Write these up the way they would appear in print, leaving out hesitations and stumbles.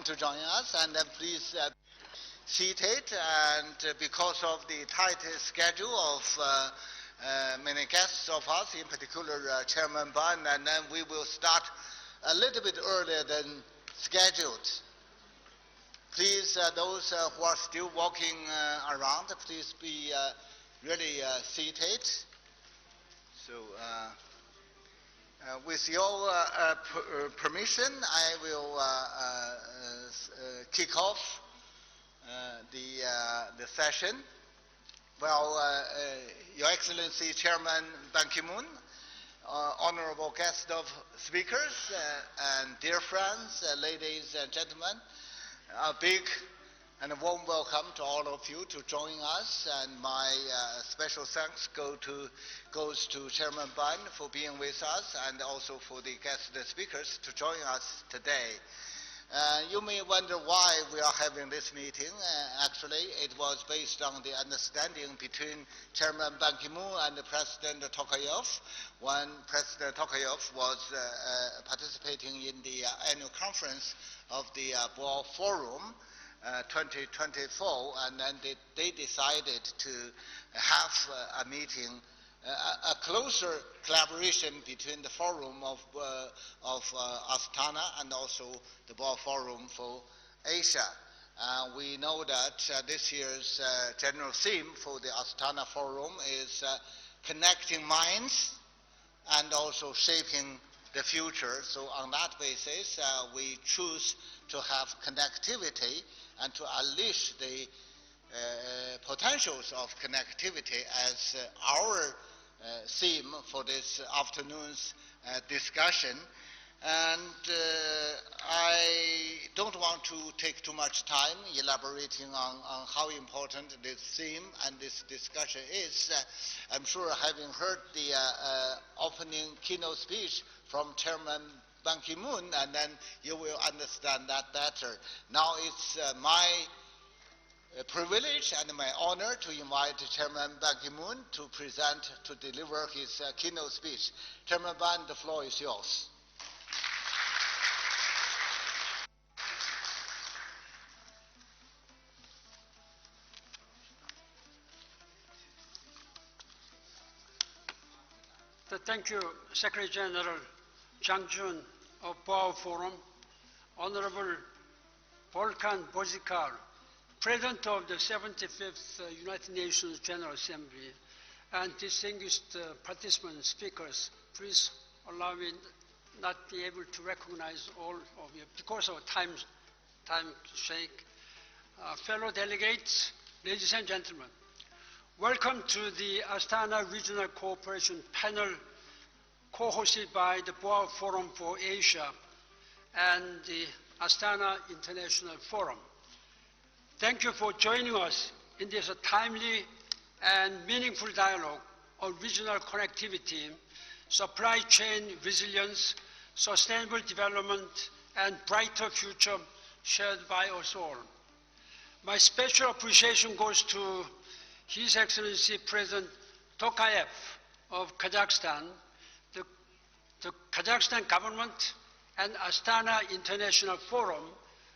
to join us, and please seated. And because of the tight schedule of many guests of us, in particular Chairman Ban, and then we will start a little bit earlier than scheduled. Please, those who are still walking around, please be really seated. So, with your permission, I will kick off the session. Well, Your Excellency Chairman Ban Ki-moon, honorable guest of speakers, and dear friends, ladies and gentlemen, a big and a warm welcome to all of you to join us, and my special thanks goes to Chairman Ban for being with us, and also for the guest speakers to join us today. You may wonder why we are having this meeting. Actually, it was based on the understanding between Chairman Ban Ki-moon and President Tokayev when President Tokayev was participating in the annual conference of the Boao Forum 2024, and then they decided to have a meeting, a closer collaboration between the forum of Astana and also the Boao Forum for Asia. We know that this year's general theme for the Astana Forum is connecting minds and also shaping the future. So on that basis, we choose to have connectivity and to unleash the potentials of connectivity as our theme for this afternoon's discussion. And I don't want to take too much time elaborating on how important this theme and this discussion is. I'm sure, having heard the opening keynote speech from Chairman Ban Ki-moon, and then you will understand that better. Now it's my privilege and my honor to invite Chairman Ban Ki-moon to deliver his keynote speech. Chairman Ban, the floor is yours. Thank you, Secretary General Zhang Jun of Boao Forum, Honorable Volkan Bozkır, President of the 75th United Nations General Assembly, and distinguished participants, speakers. Please allow me not be able to recognize all of you because of time sake. Fellow delegates, ladies and gentlemen, welcome to the Astana Regional Cooperation Panel, co-hosted by the Boao Forum for Asia and the Astana International Forum. Thank you for joining us in this timely and meaningful dialogue on regional connectivity, supply chain resilience, sustainable development, and brighter future shared by us all. My special appreciation goes to His Excellency President Tokayev of Kazakhstan, the Kazakhstan government, and Astana International Forum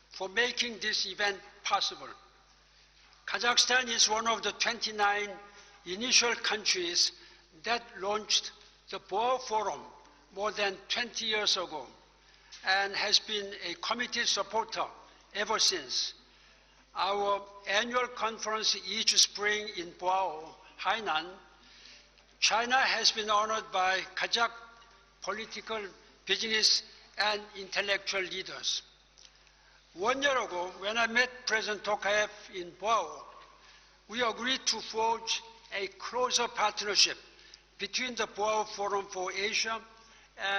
for making this event possible. Kazakhstan is one of the 29 initial countries that launched the Boao Forum more than 20 years ago and has been a committed supporter ever since. Our annual conference each spring in Boao, Hainan, China has been honored by Kazakh political, business, and intellectual leaders. 1 year ago, when I met President Tokayev in Boao, we agreed to forge a closer partnership between the Boao Forum for Asia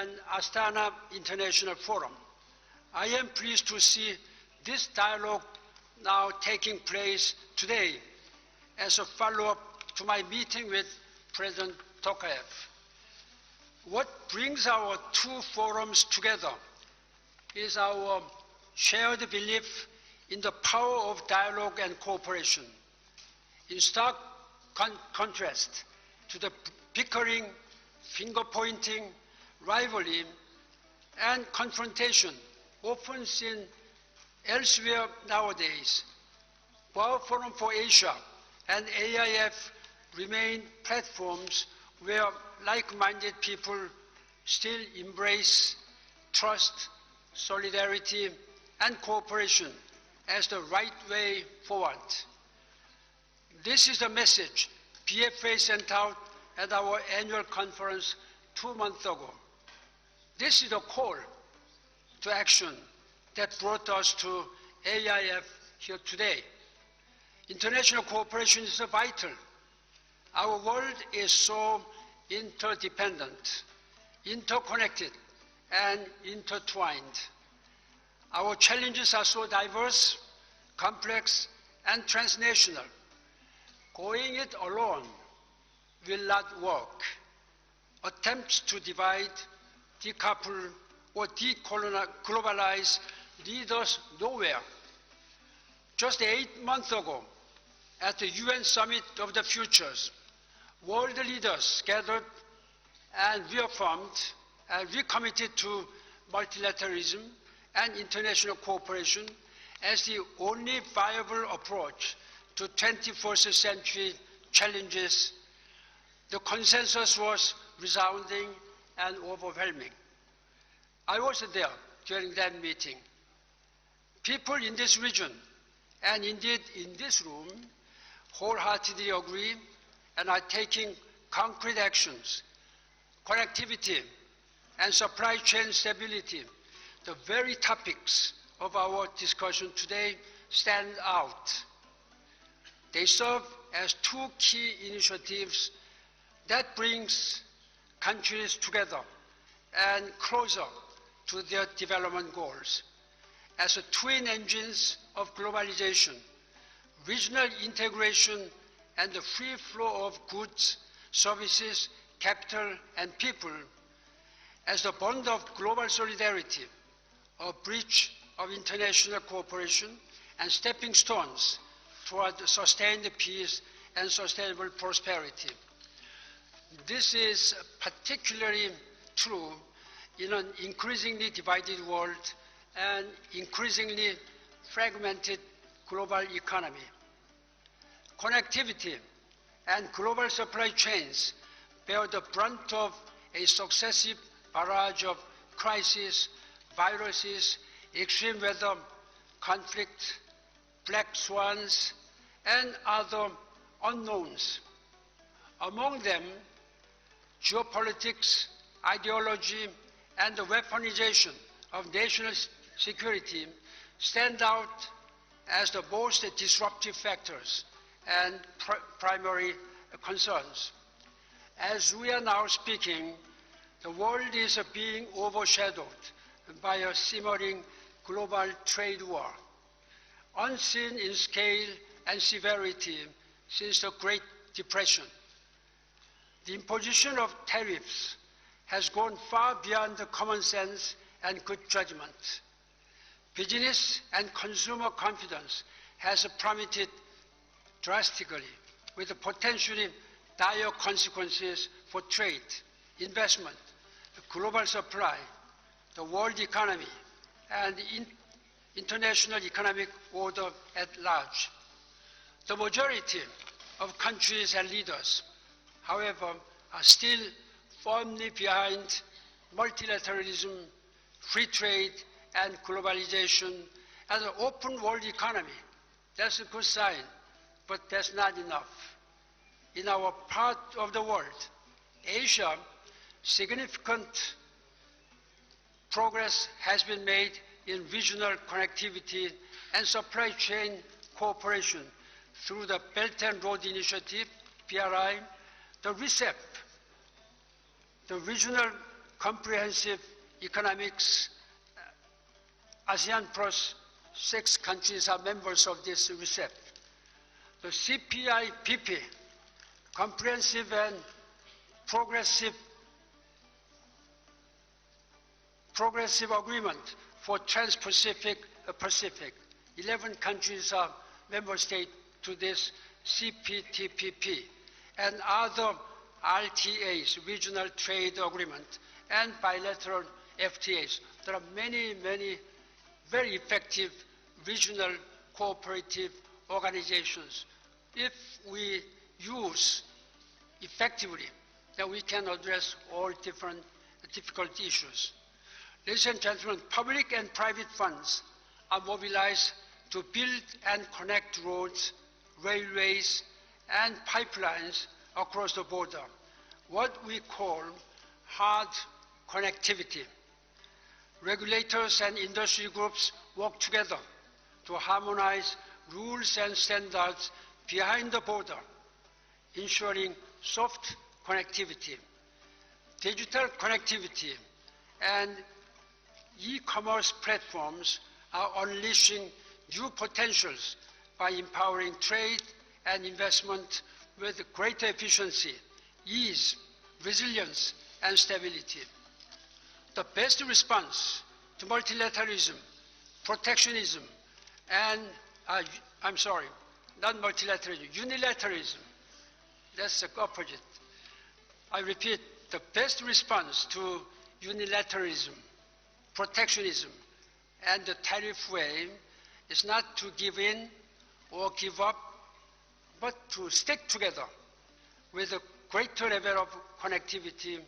and Astana International Forum. I am pleased to see this dialogue now taking place today as a follow-up to my meeting with President Tokayev. What brings our two forums together is our shared belief in the power of dialogue and cooperation. In stark contrast to the bickering, finger-pointing, rivalry, and confrontation often seen Elsewhere nowadays, Boao Forum for Asia and AIF remain platforms where like-minded people still embrace trust, solidarity, and cooperation as the right way forward. This is the message BFA sent out at our annual conference 2 months ago. This is the call to action that brought us to AIF here today. International cooperation is vital. Our world is so interdependent, interconnected, and intertwined. Our challenges are so diverse, complex, and transnational. Going it alone will not work. Attempts to divide, decouple, or deglobalize lead us nowhere. Just 8 months ago, at the UN Summit of the Futures, world leaders gathered and reaffirmed and recommitted to multilateralism and international cooperation as the only viable approach to 21st century challenges. The consensus was resounding and overwhelming. I was there during that meeting. People in this region, and indeed in this room, wholeheartedly agree and are taking concrete actions. Connectivity and supply chain stability, the very topics of our discussion today, stand out. They serve as two key initiatives that brings countries together and closer to their development goals. As the twin engines of globalization, regional integration, and the free flow of goods, services, capital, and people, as the bond of global solidarity, a bridge of international cooperation, and stepping stones toward sustained peace and sustainable prosperity. This is particularly true in an increasingly divided world and increasingly fragmented global economy. Connectivity and global supply chains bear the brunt of a successive barrage of crises, viruses, extreme weather, conflict, black swans, and other unknowns. Among them, geopolitics, ideology, and the weaponization of national security stand out as the most disruptive factors and primary concerns. As we are now speaking, the world is being overshadowed by a simmering global trade war, unseen in scale and severity since the Great Depression. The imposition of tariffs has gone far beyond the common sense and good judgment. Business and consumer confidence has plummeted drastically, with potentially dire consequences for trade, investment, the global supply, the world economy, and the international economic order at large. The majority of countries and leaders, however, are still firmly behind multilateralism, free trade, and globalization, and an open world economy. That's a good sign, but that's not enough. In our part of the world, Asia, significant progress has been made in regional connectivity and supply chain cooperation through the Belt and Road Initiative, BRI, the RCEP, the Regional Comprehensive Economics. ASEAN plus 6 countries are members of this RCEP. The CPIPP, Comprehensive and Progressive Agreement for Trans-Pacific Pacific. 11 countries are member states to this CPTPP, and other RTAs, Regional Trade Agreement, and bilateral FTAs. There are many, many very effective regional cooperative organizations. If we use effectively, then we can address all different difficult issues. Ladies and gentlemen, public and private funds are mobilized to build and connect roads, railways, and pipelines across the border, what we call hard connectivity. Regulators and industry groups work together to harmonize rules and standards behind the border, ensuring soft connectivity. Digital connectivity and e-commerce platforms are unleashing new potentials by empowering trade and investment with greater efficiency, ease, resilience, and stability. The best response to multilateralism, protectionism, and, not multilateralism, unilateralism, that's the opposite. I repeat, the best response to unilateralism, protectionism, and the tariff wave is not to give in or give up, but to stick together with a greater level of connectivity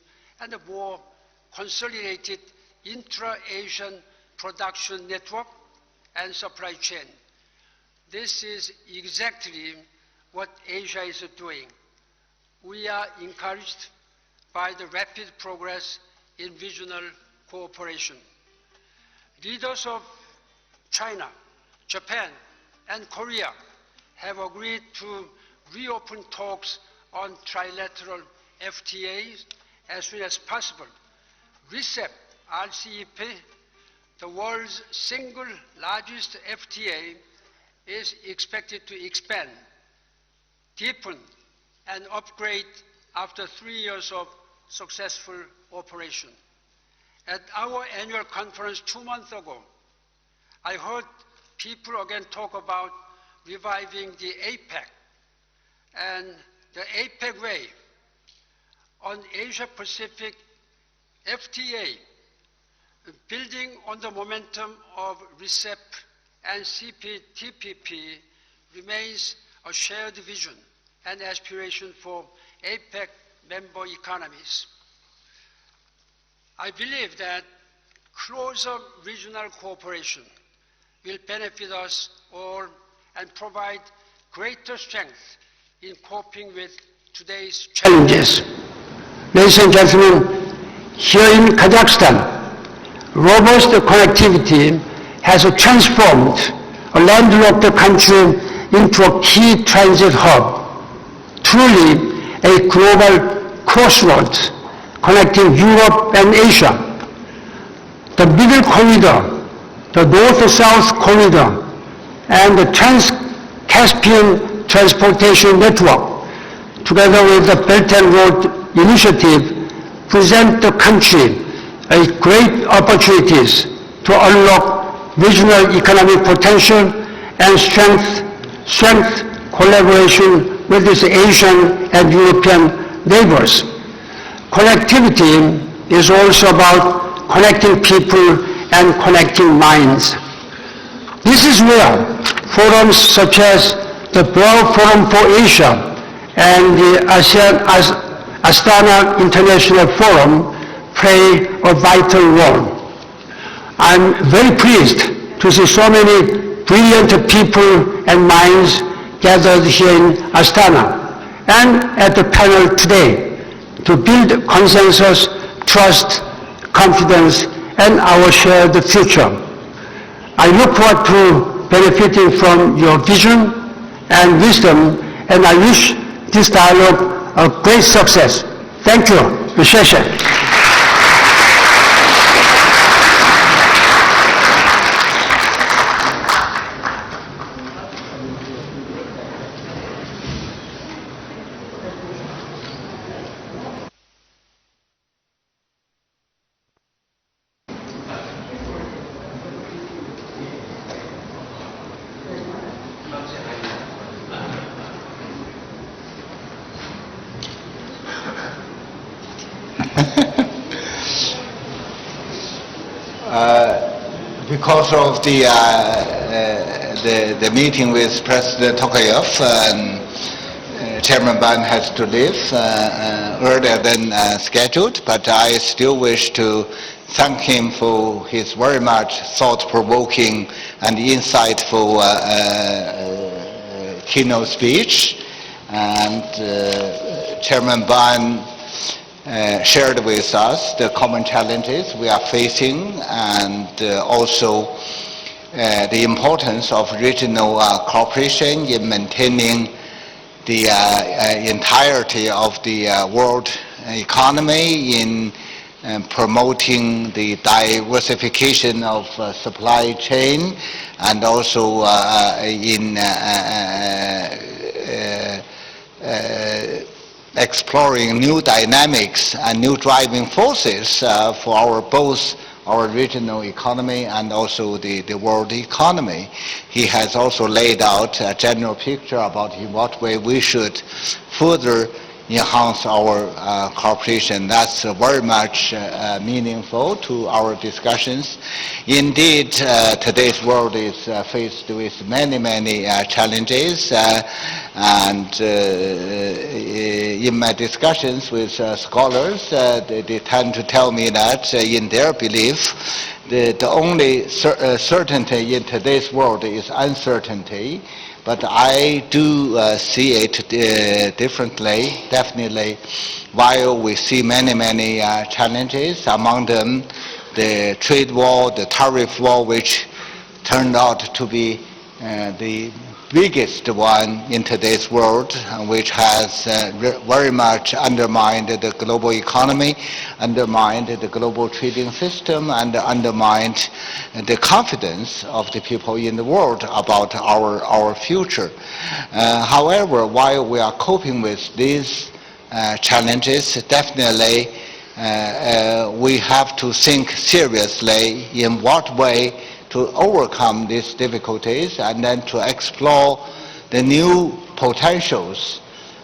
and a more consolidated intra-Asian production network and supply chain. This is exactly what Asia is doing. We are encouraged by the rapid progress in regional cooperation. Leaders of China, Japan, and Korea have agreed to reopen talks on trilateral FTAs as soon as possible. RCEP, RCEP, the world's single largest FTA, is expected to expand, deepen, and upgrade after 3 years of successful operation. At our annual conference 2 months ago, I heard people again talk about reviving the APEC and the APEC way on Asia-Pacific FTA, building on the momentum of RCEP and CPTPP remains a shared vision and aspiration for APEC member economies. I believe that closer regional cooperation will benefit us all and provide greater strength in coping with today's challenges. Ladies and gentlemen, here in Kazakhstan, robust connectivity has transformed a landlocked country into a key transit hub, truly a global crossroads connecting Europe and Asia. The Middle Corridor, the North-South Corridor, and the Trans-Caspian Transportation Network, together with the Belt and Road Initiative, present the country a great opportunities to unlock regional economic potential and strength collaboration with its Asian and European neighbors. Connectivity is also about connecting people and connecting minds. This is where forums such as the Boao Forum for Asia and the Astana International Forum play a vital role. I'm very pleased to see so many brilliant people and minds gathered here in Astana and at the panel today to build consensus, trust, confidence, and our shared future. I look forward to benefiting from your vision and wisdom, and I wish this dialogue a great success. Thank you. Because of the the meeting with President Tokayev, Chairman Ban has to leave earlier than scheduled, but I still wish to thank him for his very much thought-provoking and insightful keynote speech. And Chairman Ban shared with us the common challenges we are facing, and also the importance of regional cooperation in maintaining the entirety of the world economy, in promoting the diversification of supply chain, and also in exploring new dynamics and new driving forces for both our regional economy and also the world economy. He has also laid out a general picture about in what way we should further enhance our cooperation. That's very much meaningful to our discussions. Indeed, today's world is faced with many, many challenges, and in my discussions with scholars, they tend to tell me that in their belief, the only certainty in today's world is uncertainty. But I do see it differently, definitely. While we see many, many challenges, among them the trade war, the tariff war, which turned out to be the biggest one in today's world, which has very much undermined the global economy, undermined the global trading system, and undermined the confidence of the people in the world about our future. However, while we are coping with these challenges, definitely we have to think seriously in what way to overcome these difficulties, and then to explore the new potentials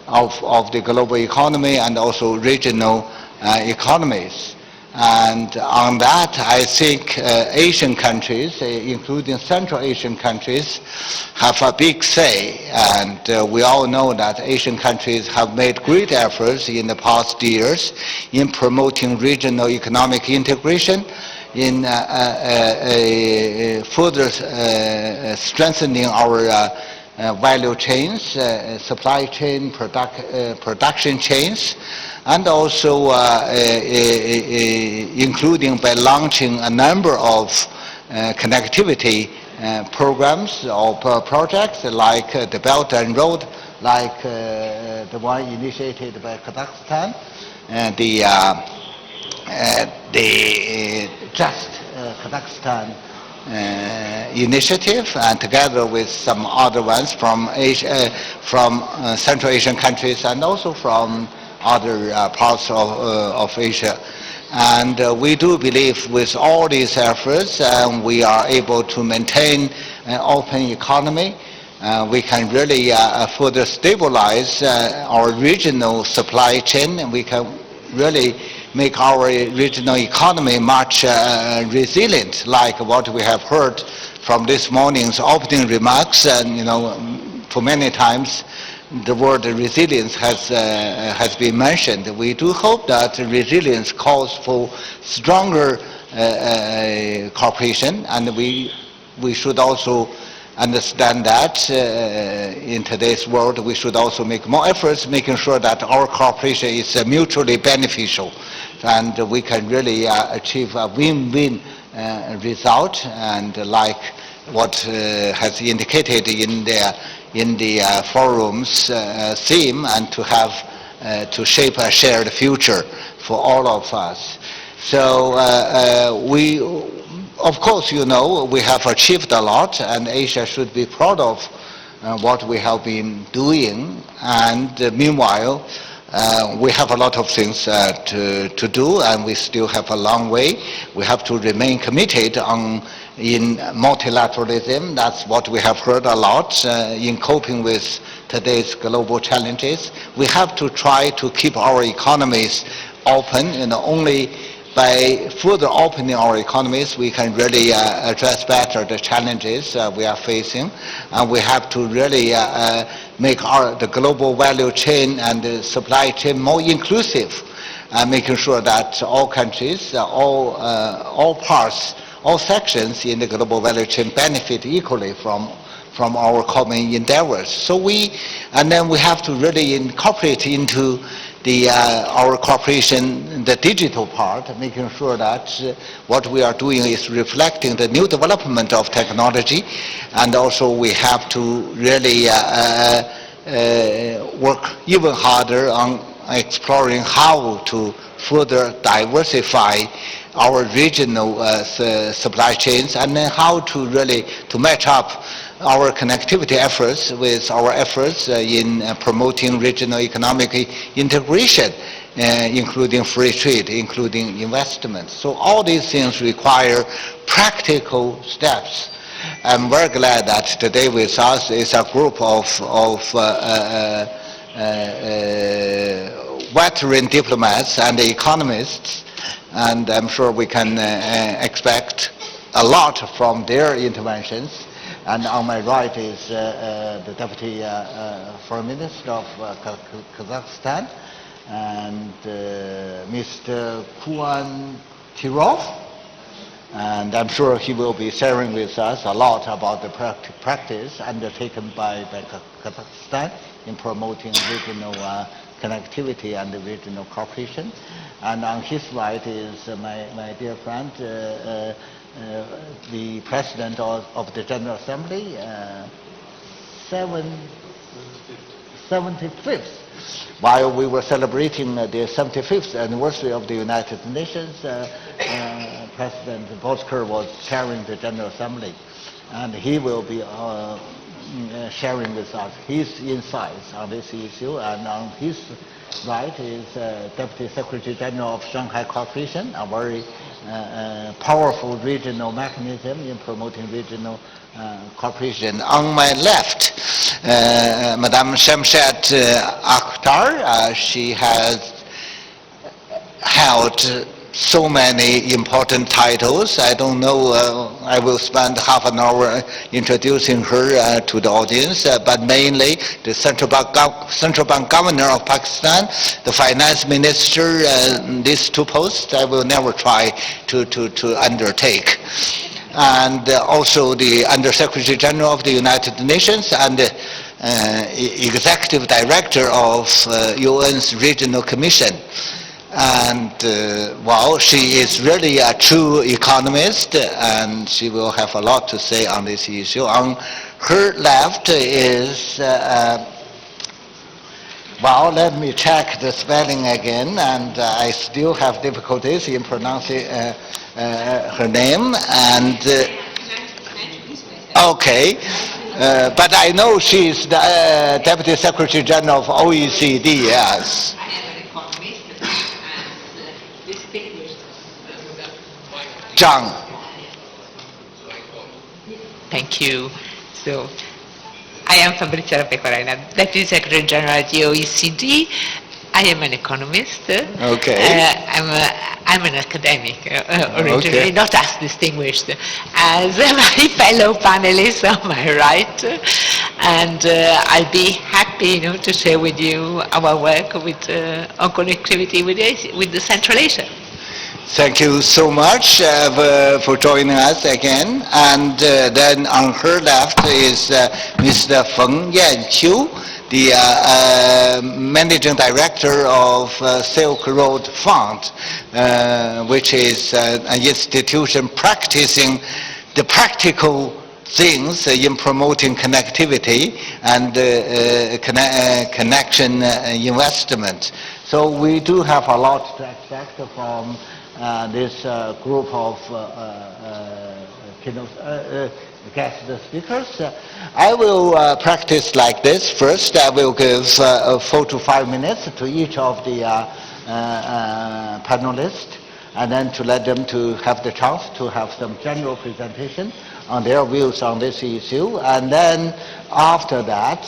of the global economy and also regional economies. And on that, I think Asian countries, including Central Asian countries, have a big say. And we all know that Asian countries have made great efforts in the past years in promoting regional economic integration, in further strengthening our value chains, supply chain, production chains, and also including by launching a number of connectivity programs or projects like the Belt and Road, like the one initiated by Kazakhstan, the Just Kazakhstan initiative, and together with some other ones from Asia, from Central Asian countries, and also from other parts of Asia. And we do believe with all these efforts, we are able to maintain an open economy. We can really further stabilize our regional supply chain, and we can really make our regional economy much resilient, like what we have heard from this morning's opening remarks. And for many times the word resilience has been mentioned. We do hope that resilience calls for stronger cooperation, and we should also understand that in today's world we should also make more efforts making sure that our cooperation is mutually beneficial, and we can really achieve a win-win result, and like what has indicated in the forum's theme, and to have to shape a shared future for all of us. So we, of course, we have achieved a lot, and Asia should be proud of what we have been doing. And meanwhile, we have a lot of things to do, and we still have a long way. We have to remain committed in multilateralism. That's what we have heard a lot in coping with today's global challenges. We have to try to keep our economies open, only by further opening our economies, we can really address better the challenges we are facing. And we have to really make the global value chain and the supply chain more inclusive, making sure that all countries, all parts, all sections in the global value chain benefit equally from our common endeavors. And then we have to really incorporate into our cooperation the digital part, making sure that what we are doing is reflecting the new development of technology, and also we have to really work even harder on exploring how to further diversify our regional supply chains, and then how to really to match up our connectivity efforts with our efforts in promoting regional economic integration, including free trade, including investment. So all these things require practical steps. I'm very glad that today with us is a group of veteran diplomats and economists, and I'm sure we can expect a lot from their interventions. And on my right is the Deputy Foreign Minister of Kazakhstan, and Mr. Kuan Tirov. And I'm sure he will be sharing with us a lot about the practice undertaken by Kazakhstan in promoting regional connectivity and regional cooperation. And on his right is my dear friend, the President of the General Assembly, 75th. While we were celebrating the 75th anniversary of the United Nations, President Bosker was chairing the General Assembly, and he will be sharing with us his insights on this issue. And on his right is Deputy Secretary General of Shanghai Cooperation, a very powerful regional mechanism in promoting regional cooperation. On my left, Madame Shamshat Akhtar, she has held so many important titles. I don't know, I will spend half an hour introducing her to the audience, but mainly the Central Bank Governor of Pakistan, the Finance Minister, these two posts I will never try to undertake. And also the Under-Secretary General of the United Nations and the Executive Director of UN's Regional Commission. And well, she is really a true economist, and she will have a lot to say on this issue. On her left is, well, let me check the spelling again, and I still have difficulties in pronouncing her name. And okay, but I know she's the Deputy Secretary General of OECD, yes. John. Thank you. So, I am Fabrizia Pecorena, Deputy Secretary General at the OECD. I am an economist. Okay. I'm an academic originally, okay. Not as distinguished as my fellow panelists on my right. And I'll be happy, to share with you our work with on connectivity with the Central Asia. Thank you so much for joining us again. And then on her left is Mr. Feng Yanqiu, the Managing Director of Silk Road Fund, which is an institution practicing the practical things in promoting connectivity and connection investment. So we do have a lot to expect from this group of guest speakers. I will practice like this. First, I will give 4 to 5 minutes to each of the panelists, and then to let them to have the chance to have some general presentation on their views on this issue. And then after that,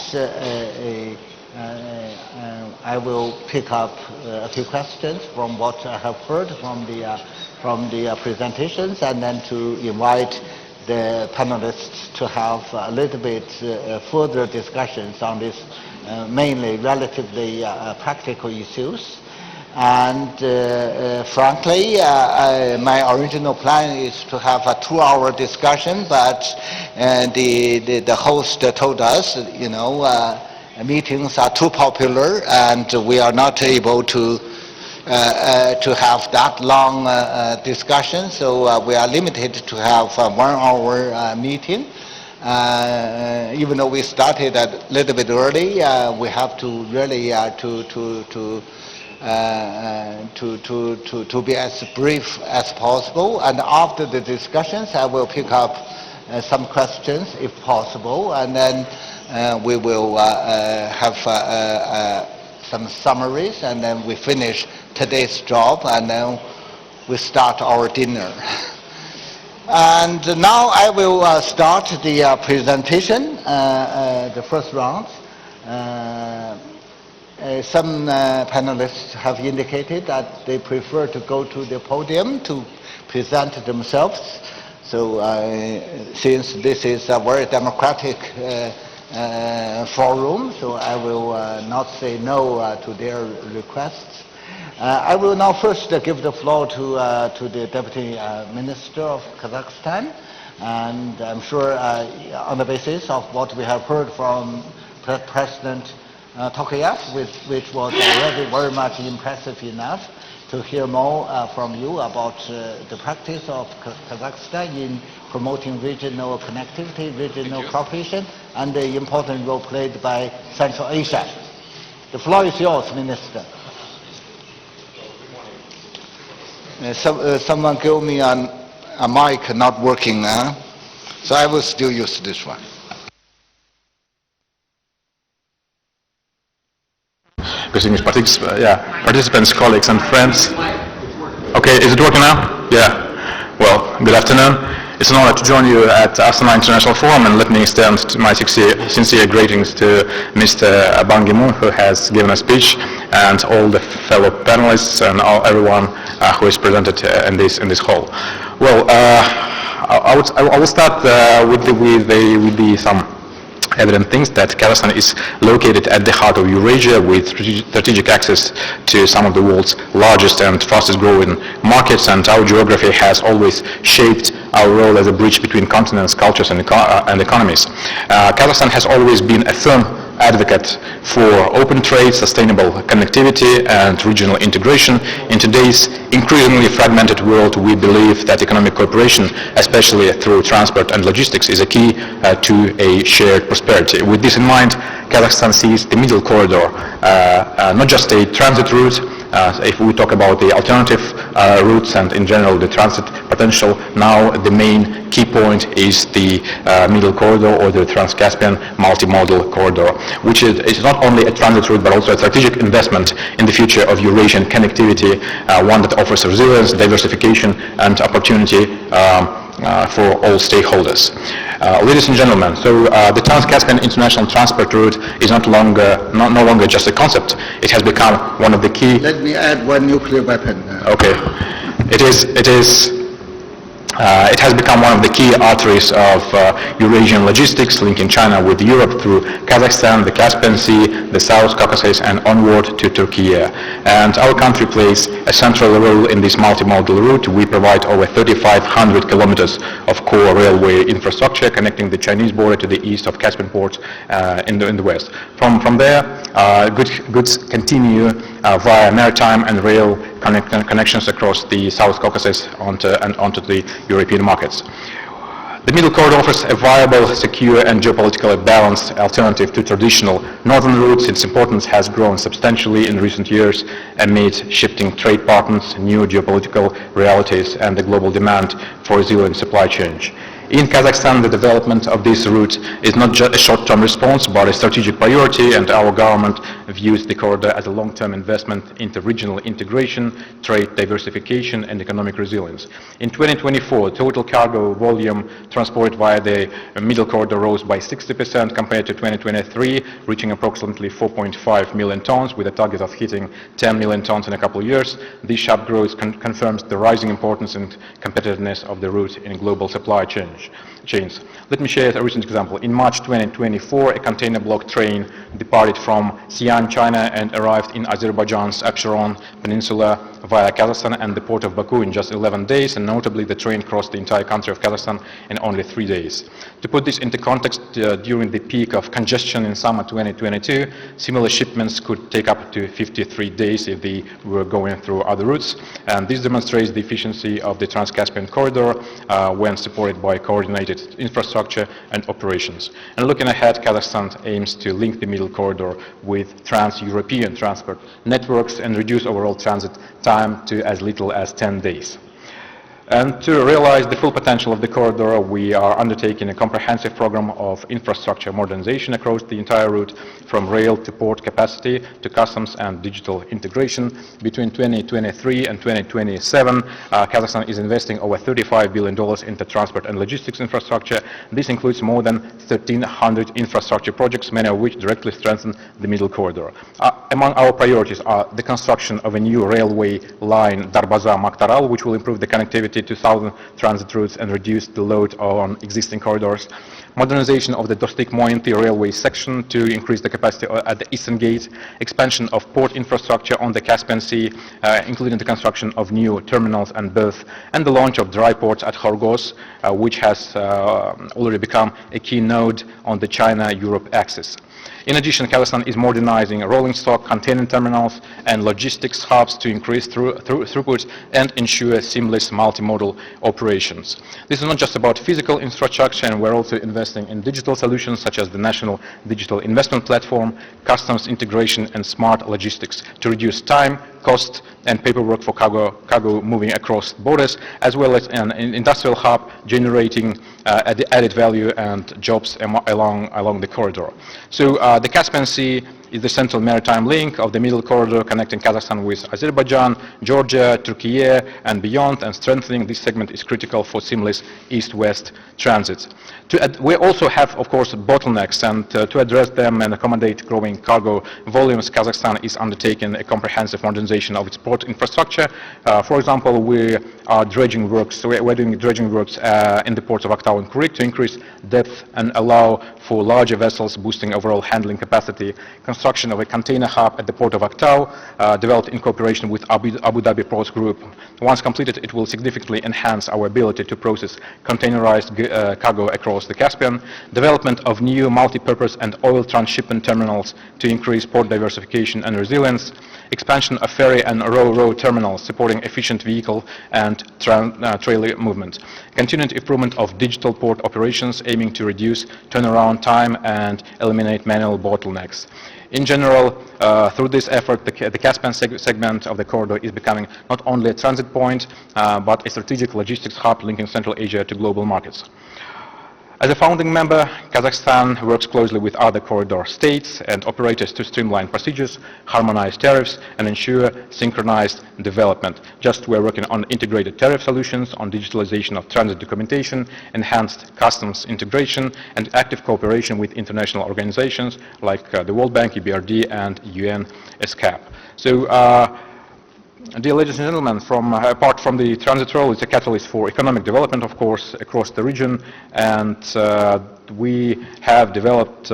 I will pick up a few questions from what I have heard from the presentations, and then to invite the panelists to have a little bit further discussions on this mainly relatively practical issues. And frankly, my original plan is to have a 2-hour discussion, but the host told us, meetings are too popular and we are not able to have that long discussion, so we are limited to have a 1-hour meeting. Even though we started a little bit early, we have to really to be as brief as possible. And after the discussions, I will pick up some questions if possible, and then we will have some summaries, and then we finish today's job, and then we start our dinner. And now I will start the presentation, the first round. Some panelists have indicated that they prefer to go to the podium to present themselves. So since this is a very democratic forum, so I will not say no to their requests. I will now first give the floor to the Deputy Minister of Kazakhstan, and I'm sure on the basis of what we have heard from President Tokayev, which was already very much impressive enough, to hear more from you about the practice of Kazakhstan in promoting regional connectivity, regional cooperation, and the important role played by Central Asia. The floor is yours, Minister. Someone give me a mic not working, so I will still use this one. Distinguished participants, colleagues, and friends. Okay, is it working now? Yeah. Well, good afternoon. It's an honor to join you at Astana International Forum, and let me extend my sincere greetings to Mr. Ban Ki-moon, who has given a speech, and all the fellow panelists and everyone who is presented in this hall. Well, I will start with some evident things that Kazakhstan is located at the heart of Eurasia, with strategic access to some of the world's largest and fastest growing markets, and our geography has always shaped our role as a bridge between continents, cultures, and economies. Kazakhstan has always been a firm advocate for open trade, sustainable connectivity, and regional integration. In today's increasingly fragmented world, we believe that economic cooperation, especially through transport and logistics, is a key to a shared prosperity. With this in mind, Kazakhstan sees the middle corridor not just a transit route. If we talk about the alternative routes and in general the transit potential, now the main key point is the middle corridor, or the Trans-Caspian multimodal corridor, which is not only a transit route but also a strategic investment in the future of Eurasian connectivity, one that offers resilience, diversification, and opportunity for all stakeholders. Ladies and gentlemen, so the Trans-Caspian International Transport Route is no longer just a concept. It has become one of the key... Let me add one nuclear weapon. Okay. It has become one of the key arteries of Eurasian logistics, linking China with Europe through Kazakhstan, the Caspian Sea, the South Caucasus, and onward to Turkey. And our country plays a central role in this multimodal route. We provide over 3,500 kilometers of core railway infrastructure connecting the Chinese border to the east of Caspian port in the west. From there, goods continue via maritime and rail connections across the South Caucasus onto the European markets. The middle corridor offers a viable, secure, and geopolitically balanced alternative to traditional northern routes. Its importance has grown substantially in recent years amid shifting trade patterns, new geopolitical realities, and the global demand for resilient supply chains. In Kazakhstan, the development of this route is not just a short-term response, but a strategic priority, and our government views the corridor as a long-term investment into regional integration, trade diversification, and economic resilience. In 2024, total cargo volume transported via the middle corridor rose by 60% compared to 2023, reaching approximately 4.5 million tons, with a target of hitting 10 million tons in a couple of years. This sharp growth confirms the rising importance and competitiveness of the route in global supply chains. Let me share a recent example. In March 2024, a container block train departed from Xi'an, China, and arrived in Azerbaijan's Absheron Peninsula via Kazakhstan and the port of Baku in just 11 days, and notably the train crossed the entire country of Kazakhstan in only 3 days. To put this into context, during the peak of congestion in summer 2022, similar shipments could take up to 53 days if they were going through other routes, and this demonstrates the efficiency of the Trans-Caspian corridor when supported by coordinated infrastructure and operations. And looking ahead, Kazakhstan aims to link the middle corridor with trans-European transport networks and reduce overall transit time to as little as 10 days. And to realize the full potential of the corridor, we are undertaking a comprehensive program of infrastructure modernization across the entire route, from rail to port capacity to customs and digital integration. Between 2023 and 2027, Kazakhstan is investing over $35 billion into transport and logistics infrastructure. This includes more than 1,300 infrastructure projects, many of which directly strengthen the middle corridor. Among our priorities are the construction of a new railway line Darbaza-Maktaral, which will improve the connectivity to southern transit routes and reduce the load on existing corridors. Modernization of the Dostik-Mointy railway section to increase the capacity at the eastern gate. Expansion of port infrastructure on the Caspian Sea, including the construction of new terminals and berths, and the launch of dry ports at Khorgos, which has already become a key node on the China-Europe axis. In addition, Kazakhstan is modernizing rolling stock, container terminals, and logistics hubs to increase throughput and ensure seamless multimodal operations. This is not just about physical infrastructure, and we're also investing in digital solutions such as the National Digital Investment Platform, customs integration, and smart logistics to reduce time, cost, and paperwork for cargo moving across borders, as well as an industrial hub generating added value and jobs along the corridor. So the Caspian Sea is the central maritime link of the middle corridor, connecting Kazakhstan with Azerbaijan, Georgia, Turkey, and beyond, and strengthening this segment is critical for seamless east-west transit. We also have, of course, bottlenecks, and to address them and accommodate growing cargo volumes, Kazakhstan is undertaking a comprehensive modernization of its port infrastructure. For example, we're doing dredging works in the ports of Aktau and Kurik to increase depth and allow for larger vessels, boosting overall handling capacity. Construction of a container hub at the port of Aktau, developed in cooperation with Abu Dhabi Ports Group. Once completed, it will significantly enhance our ability to process containerized cargo across the Caspian. Development of new multi-purpose and oil transshipment terminals to increase port diversification and resilience. Expansion of ferry and ro-ro terminals supporting efficient vehicle and trailer movement. Continued improvement of digital port operations aiming to reduce turnaround time and eliminate manual bottlenecks. In general, through this effort, the Caspian segment of the corridor is becoming not only a transit point, but a strategic logistics hub linking Central Asia to global markets. As a founding member, Kazakhstan works closely with other corridor states and operators to streamline procedures, harmonize tariffs, and ensure synchronized development. We're working on integrated tariff solutions, on digitalization of transit documentation, enhanced customs integration, and active cooperation with international organizations like the World Bank, EBRD, and UN SCAP. So, dear ladies and gentlemen, apart from the transit role, it's a catalyst for economic development, of course, across the region, and we have developed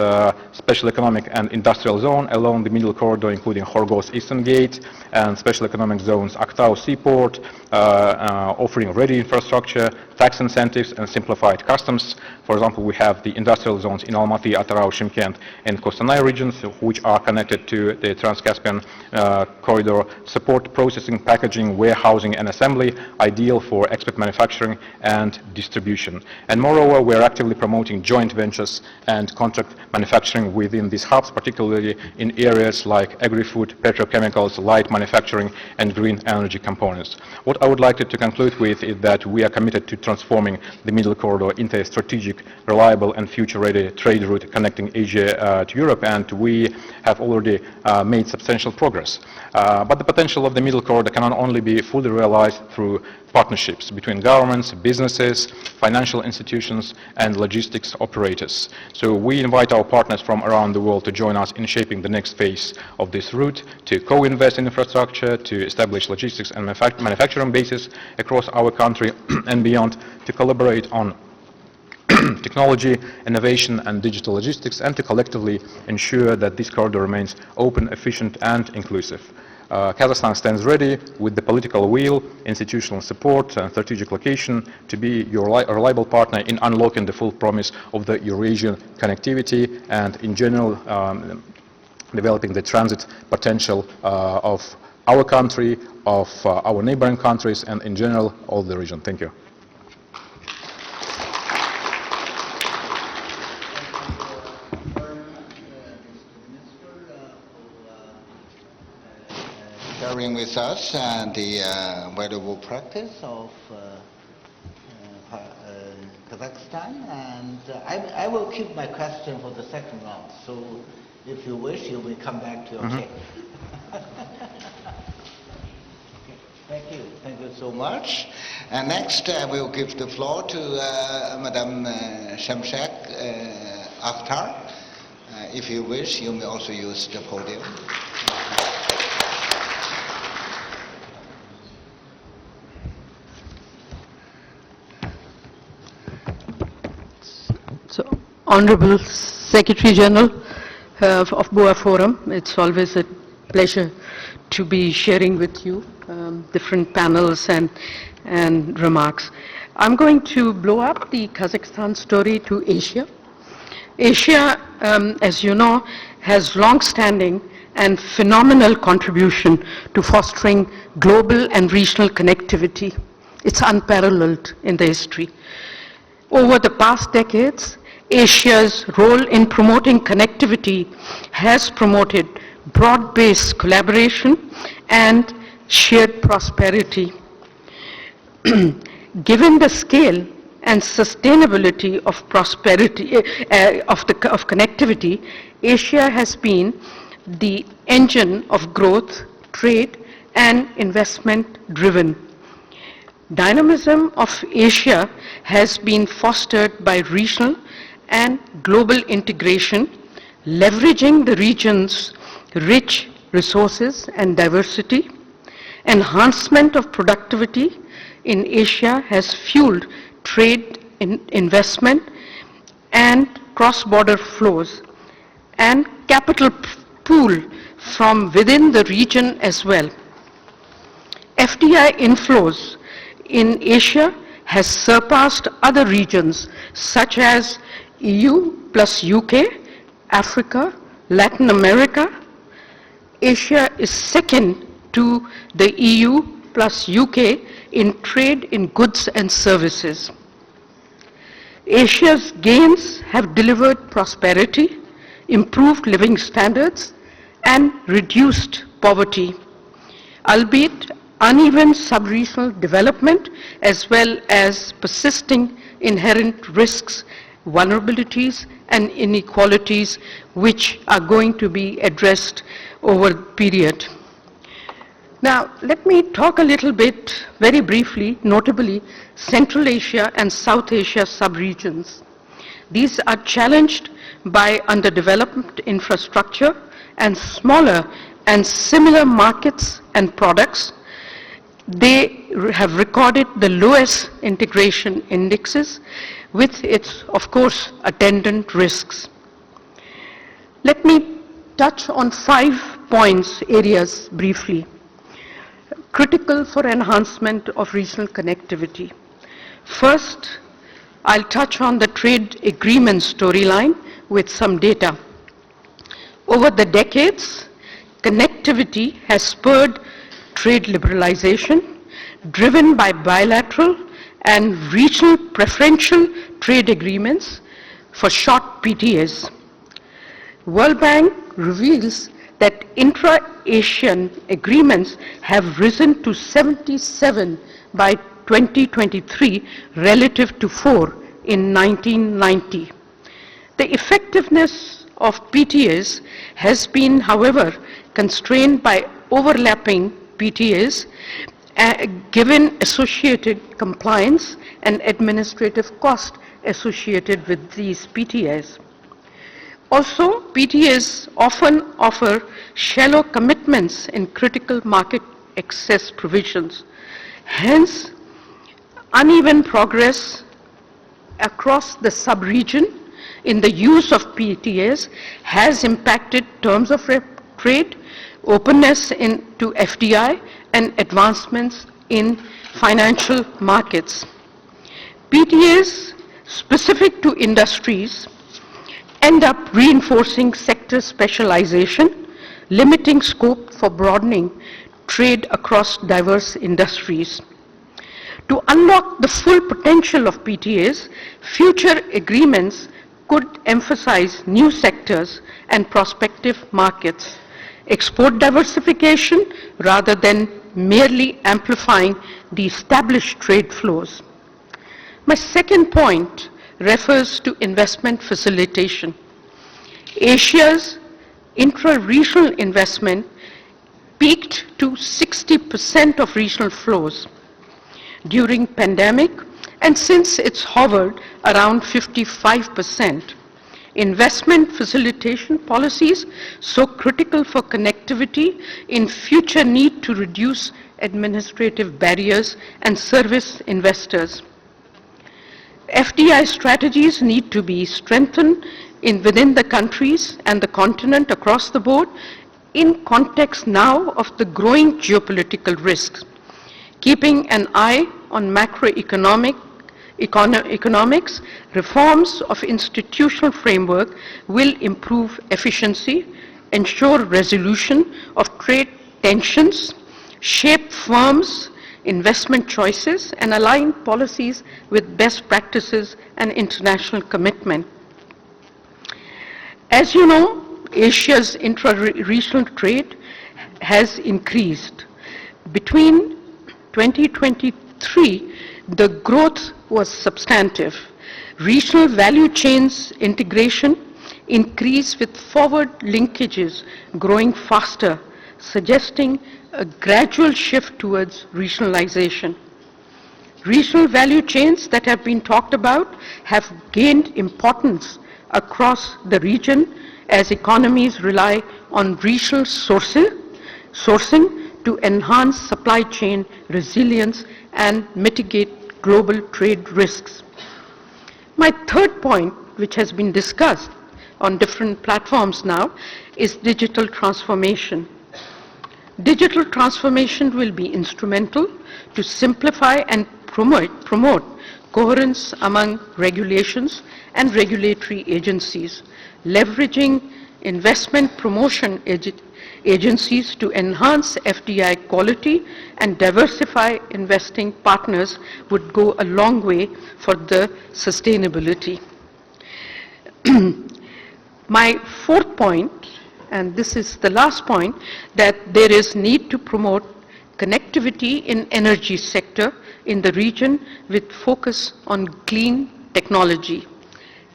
special economic and industrial zone along the middle corridor, including Khorgos Eastern Gate and special economic zones Aktau Seaport, offering ready infrastructure, tax incentives, and simplified customs. For example, we have the industrial zones in Almaty, Atarau, Shymkent, and Kostanay regions, which are connected to the Trans-Caspian corridor, support process processing, packaging, warehousing and assembly, ideal for export manufacturing and distribution. And moreover, we are actively promoting joint ventures and contract manufacturing within these hubs, particularly in areas like agri-food, petrochemicals, light manufacturing and green energy components. What I would like to conclude with is that we are committed to transforming the Middle Corridor into a strategic, reliable and future-ready trade route connecting Asia to Europe, and we have already made substantial progress. But the potential of the Middle Corridor cannot only be fully realized through partnerships between governments, businesses, financial institutions and logistics operators. So we invite our partners from around the world to join us in shaping the next phase of this route, to co-invest in infrastructure, to establish logistics and manufacturing bases across our country and beyond, to collaborate on technology, innovation and digital logistics, and to collectively ensure that this corridor remains open, efficient and inclusive. Kazakhstan stands ready with the political will, institutional support and strategic location to be your reliable partner in unlocking the full promise of the Eurasian connectivity and in general developing the transit potential of our country, of our neighboring countries and in general all the region. Thank you. Sharing with us the valuable practice of Kazakhstan, and I will keep my question for the second round. So, if you wish, you may come back to your chair. Thank you so much. And next, I will give the floor to Madam Shamshak Akhtar. If you wish, you may also use the podium. So, Honorable Secretary General of Boao Forum, it's always a pleasure to be sharing with you different panels and remarks. I'm going to blow up the Kazakhstan story to Asia. Asia, as you know, has long-standing and phenomenal contribution to fostering global and regional connectivity. It's unparalleled in the history. Over the past decades, Asia's role in promoting connectivity has promoted broad-based collaboration and shared prosperity. Given the scale and sustainability of prosperity of connectivity, Asia has been the engine of growth, trade, and investment driven. Dynamism of Asia has been fostered by regional and global integration, leveraging the region's rich resources and diversity. Enhancement of productivity in Asia has fueled trade, investment, and cross-border flows, and capital pool from within the region as well. FDI inflows in Asia has surpassed other regions such as EU plus UK, Africa, Latin America. Asia is second to the EU plus UK in trade in goods and services. Asia's gains have delivered prosperity, improved living standards, and reduced poverty, albeit uneven sub-regional development as well as persisting inherent risks, vulnerabilities, and inequalities which are going to be addressed over the period. Now, let me talk a little bit, very briefly, notably, Central Asia and South Asia sub-regions. These are challenged by underdeveloped infrastructure and smaller and similar markets and products. They have recorded the lowest integration indexes with its, of course, attendant risks. Let me touch on 5 points, areas briefly, critical for enhancement of regional connectivity. First, I'll touch on the trade agreement storyline with some data. Over the decades, connectivity has spurred trade liberalization driven by bilateral and regional preferential trade agreements, for short PTAs. World Bank reveals that intra-Asian agreements have risen to 77 by 2023 relative to 4 in 1990. The effectiveness of PTAs has been, however, constrained by overlapping PTAs given associated compliance and administrative cost associated with these PTAs. Also, PTAs often offer shallow commitments in critical market access provisions. Hence, uneven progress across the sub-region in the use of PTAs has impacted terms of trade, openness to FDI, and advancements in financial markets. PTAs specific to industries end up reinforcing sector specialization, limiting scope for broadening trade across diverse industries. To unlock the full potential of PTAs, future agreements could emphasize new sectors and prospective markets, export diversification rather than merely amplifying the established trade flows. My second point refers to investment facilitation. Asia's intra-regional investment peaked to 60% of regional flows during pandemic, and since it's hovered around 55%. Investment facilitation policies, so critical for connectivity, in future need to reduce administrative barriers and service investors. FDI strategies need to be strengthened within the countries and the continent across the board in context now of the growing geopolitical risks. Keeping an eye on macroeconomics, reforms of institutional framework will improve efficiency, ensure resolution of trade tensions, shape firms' investment choices, and align policies with best practices and international commitment. As you know, Asia's intra-regional trade has increased. Between 2023, the growth was substantive. Regional value chains integration increased with forward linkages growing faster, suggesting a gradual shift towards regionalization. Regional value chains that have been talked about have gained importance across the region as economies rely on regional sourcing to enhance supply chain resilience and mitigate global trade risks. My third point, which has been discussed on different platforms now, is digital transformation. Digital transformation will be instrumental to simplify and promote coherence among regulations and regulatory agencies, leveraging investment promotion agencies to enhance FDI quality and diversify investing partners would go a long way for the sustainability. My fourth point, and this is the last point, that there is need to promote connectivity in energy sector in the region with focus on clean technology.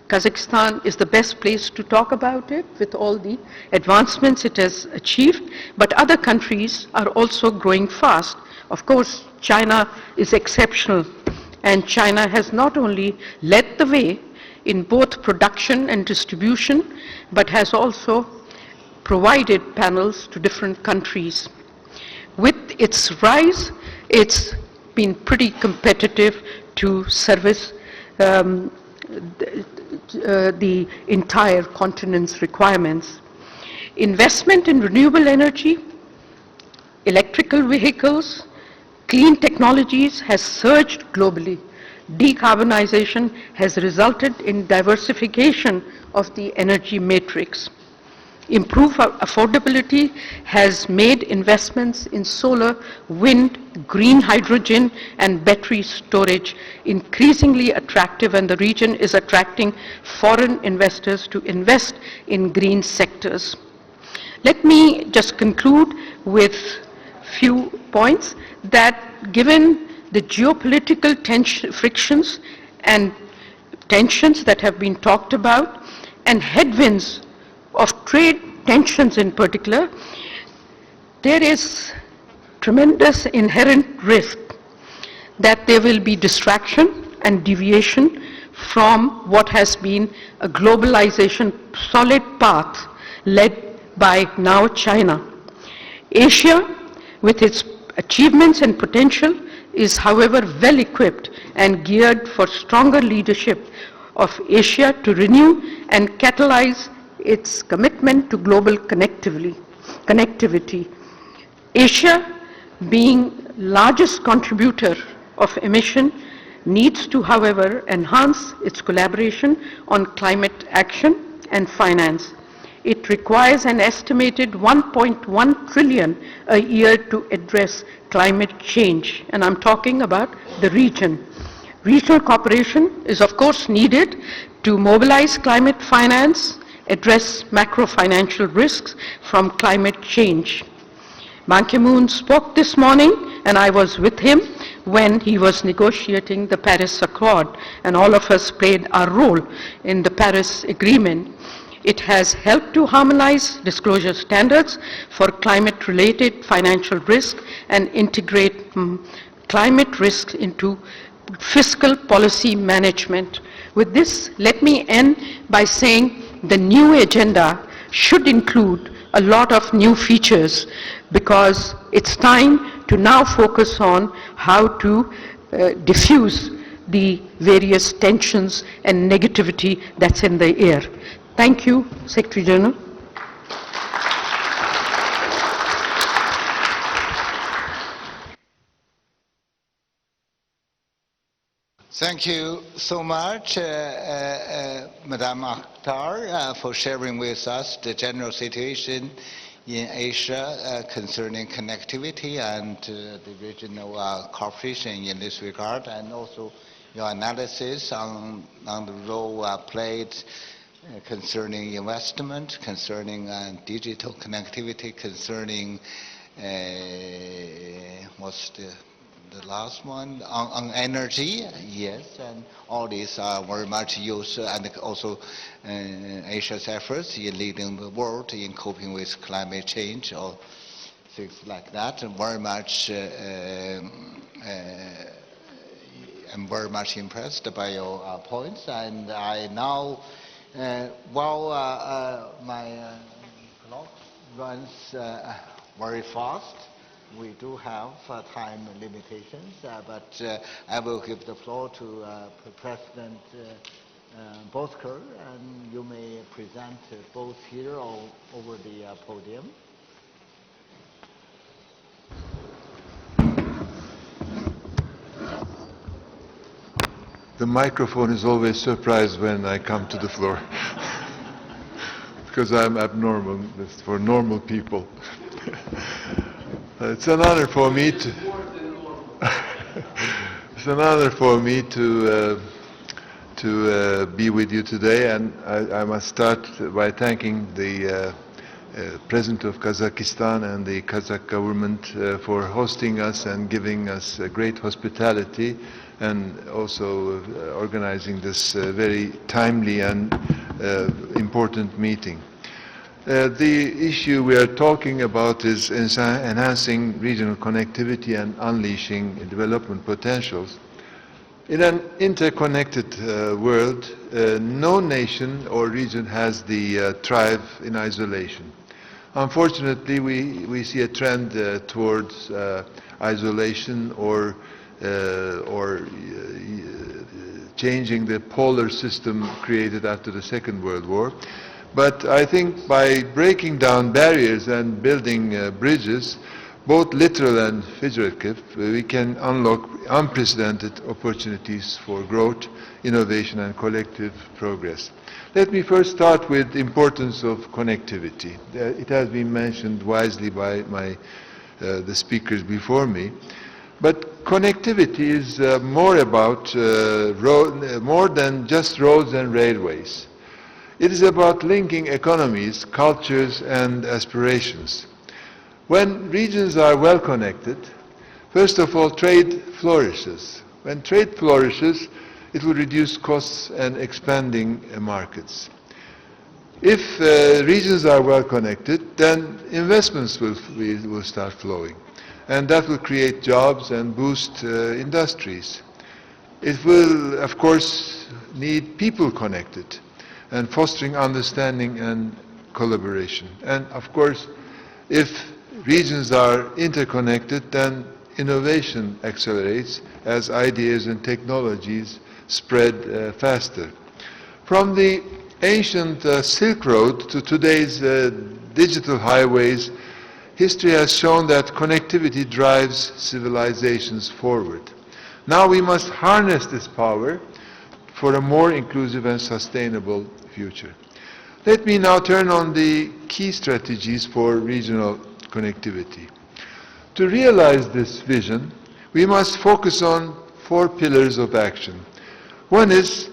Kazakhstan is the best place to talk about it with all the advancements it has achieved, but other countries are also growing fast. Of course, China is exceptional, and China has not only led the way in both production and distribution, but has also provided panels to different countries. With its rise, it's been pretty competitive to service the entire continent's requirements. Investment in renewable energy, electrical vehicles, clean technologies has surged globally. Decarbonization has resulted in diversification of the energy matrix. improve affordability, has made investments in solar, wind, green hydrogen, and battery storage increasingly attractive, and the region is attracting foreign investors to invest in green sectors. Let me just conclude with few points that given the geopolitical frictions and tensions that have been talked about and headwinds of trade tensions in particular, there is tremendous inherent risk that there will be distraction and deviation from what has been a globalization solid path led by now China. Asia, with its achievements and potential, is however well equipped and geared for stronger leadership of Asia to renew and catalyze its commitment to global connectivity. Asia, being largest contributor of emission, needs to, however, enhance its collaboration on climate action and finance. It requires an estimated 1.1 trillion a year to address climate change, and I'm talking about the region. Regional cooperation is of course needed to mobilize climate finance, address macro-financial risks from climate change. Ban Ki-moon spoke this morning, and I was with him when he was negotiating the Paris Accord, and all of us played our role in the Paris Agreement. It has helped to harmonize disclosure standards for climate-related financial risk and integrate climate risks into fiscal policy management. With this, let me end by saying the new agenda should include a lot of new features, because it's time to now focus on how to diffuse the various tensions and negativity that's in the air. Thank you, Secretary General. Thank you so much, Madam Akhtar, for sharing with us the general situation in Asia concerning connectivity and the regional cooperation in this regard, and also your analysis on the role played concerning investment, concerning digital connectivity, concerning what's the last one, on energy, yes, and all these are very much used, and also Asia's efforts in leading the world in coping with climate change or things like that. And very much, I'm very much impressed by your points, and I now, while my clock runs very fast, we do have time limitations, but I will give the floor to President Bosker, and you may present both here or over the podium. The microphone is always surprised when I come to the floor, because I'm abnormal, it's for normal people. It's an honor for me to. It's an honor for me to be with you today, and I must start by thanking the President of Kazakhstan and the Kazakh government for hosting us and giving us great hospitality, and also organizing this very timely and important meeting. The issue we are talking about is enhancing regional connectivity and unleashing development potentials. In an interconnected world, no nation or region has the thrive in isolation. Unfortunately, we see a trend towards isolation or changing the polar system created after the Second World War. But I think by breaking down barriers and building bridges, both literal and figurative, we can unlock unprecedented opportunities for growth, innovation, and collective progress. Let me first start with the importance of connectivity. It has been mentioned wisely by the speakers before me. But connectivity is more than just roads and railways. It is about linking economies, cultures, and aspirations. When regions are well connected, first of all, trade flourishes. When trade flourishes, it will reduce costs and expanding markets. If regions are well connected, then investments will start flowing. And that will create jobs and boost industries. It will, of course, need people connected and fostering understanding and collaboration. And, of course, if regions are interconnected, then innovation accelerates as ideas and technologies spread faster. From the ancient Silk Road to today's digital highways, history has shown that connectivity drives civilizations forward. Now we must harness this power for a more inclusive and sustainable future. Let me now turn on the key strategies for regional connectivity. To realize this vision, we must focus on 4 pillars of action. One is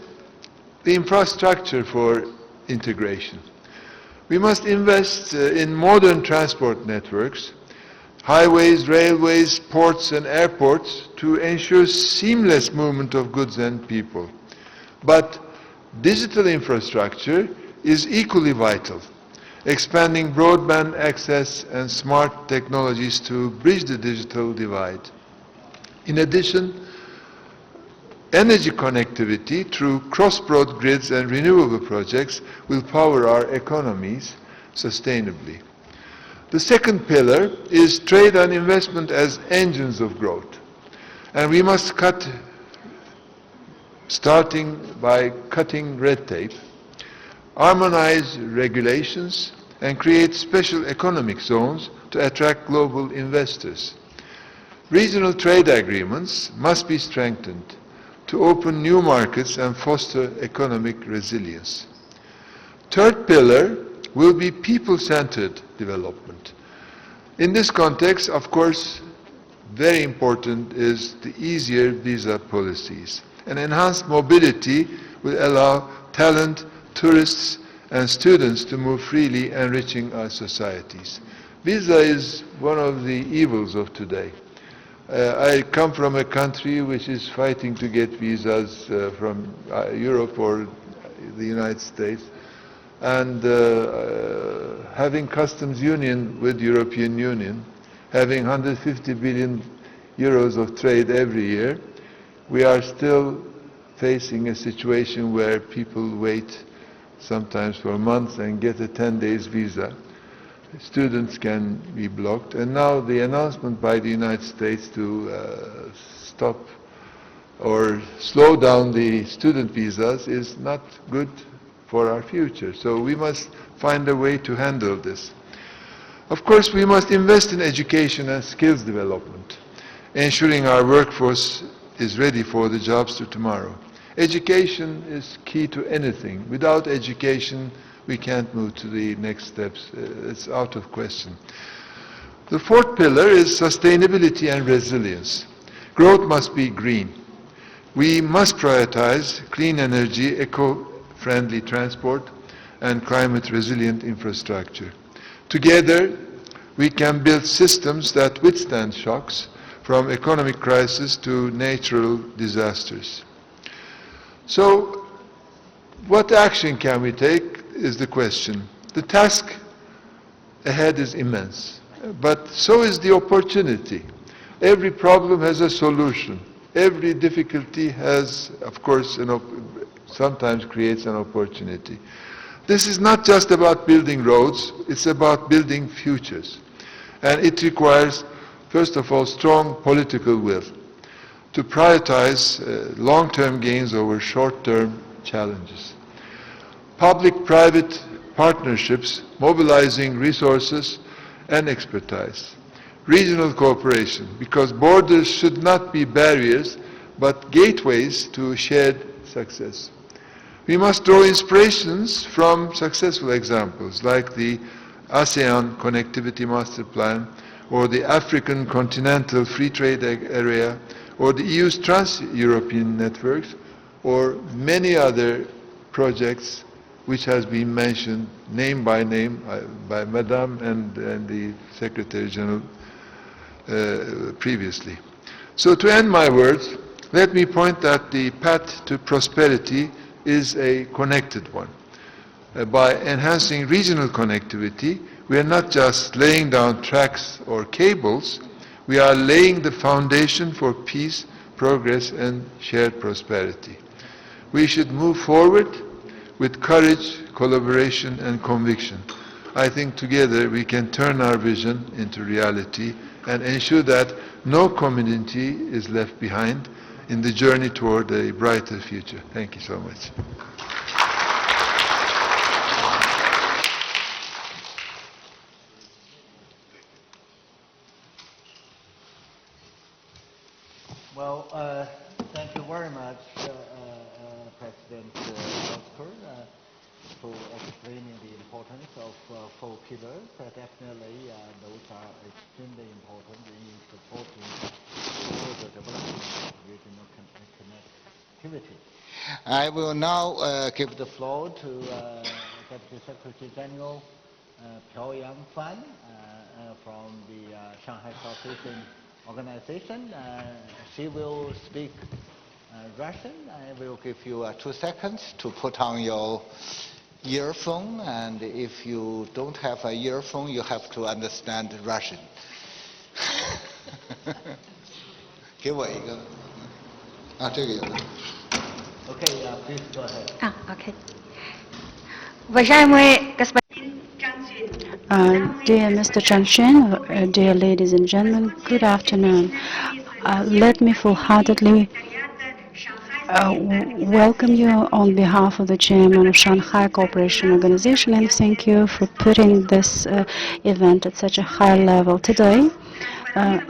the infrastructure for integration. We must invest in modern transport networks, highways, railways, ports and airports to ensure seamless movement of goods and people. But digital infrastructure is equally vital, expanding broadband access and smart technologies to bridge the digital divide. In addition, energy connectivity through cross-border grids and renewable projects will power our economies sustainably. The second pillar is trade and investment as engines of growth. And we must starting by cutting red tape, harmonize regulations, and create special economic zones to attract global investors. Regional trade agreements must be strengthened to open new markets and foster economic resilience. Third pillar will be people-centered development. In this context, of course, very important is the easier visa policies. And enhanced mobility will allow talent, tourists, and students to move freely, enriching our societies. Visa is one of the evils of today. I come from a country which is fighting to get visas from Europe or the United States, and having customs union with European Union, having 150 billion euros of trade every year, we are still facing a situation where people wait sometimes for months and get a 10 days visa. Students can be blocked, and now the announcement by the United States to stop or slow down the student visas is not good for our future. So we must find a way to handle this. Of course, we must invest in education and skills development, ensuring our workforce is ready for the jobs of tomorrow. Education is key to anything. Without education, we can't move to the next steps. It's out of question. The fourth pillar is sustainability and resilience. Growth must be green. We must prioritize clean energy, eco-friendly transport, and climate-resilient infrastructure. Together, we can build systems that withstand shocks, from economic crisis to natural disasters. So, what action can we take is the question. The task ahead is immense, but so is the opportunity. Every problem has a solution. Every difficulty has, of course, sometimes creates an opportunity. This is not just about building roads, it's about building futures. And it requires, first of all, strong political will to prioritize long-term gains over short-term challenges. Public-private partnerships mobilizing resources and expertise. regional cooperation, because borders should not be barriers, but gateways to shared success. We must draw inspirations from successful examples like the ASEAN Connectivity Master Plan, or the African Continental Free Trade Area, or the EU's Trans-European networks, or many other projects which has been mentioned name by name by Madame and the Secretary General previously. So to end my words, let me point that the path to prosperity is a connected one. By enhancing regional connectivity, we are not just laying down tracks or cables, we are laying the foundation for peace, progress, and shared prosperity. We should move forward with courage, collaboration, and conviction. I think together we can turn our vision into reality and ensure that no community is left behind in the journey toward a brighter future. Thank you so much. Well, thank you very much, President Oscar, for explaining the importance of 4 pillars. Definitely, those are extremely important in supporting further development of regional connectivity. I will now give the floor to Deputy Secretary General Piao-Yang Fan from the Shanghai Cooperation Organization. She will speak Russian. I will give you 2 seconds to put on your earphone, and if you don't have an earphone, you have to understand Russian. 给我一个。这个有了。Okay, please go ahead. Okay. Уважаемый господин dear Mr. Zhang Jun, dear ladies and gentlemen, good afternoon. Let me full-heartedly welcome you on behalf of the chairman of Shanghai Cooperation Organization, and thank you for putting this event at such a high level today.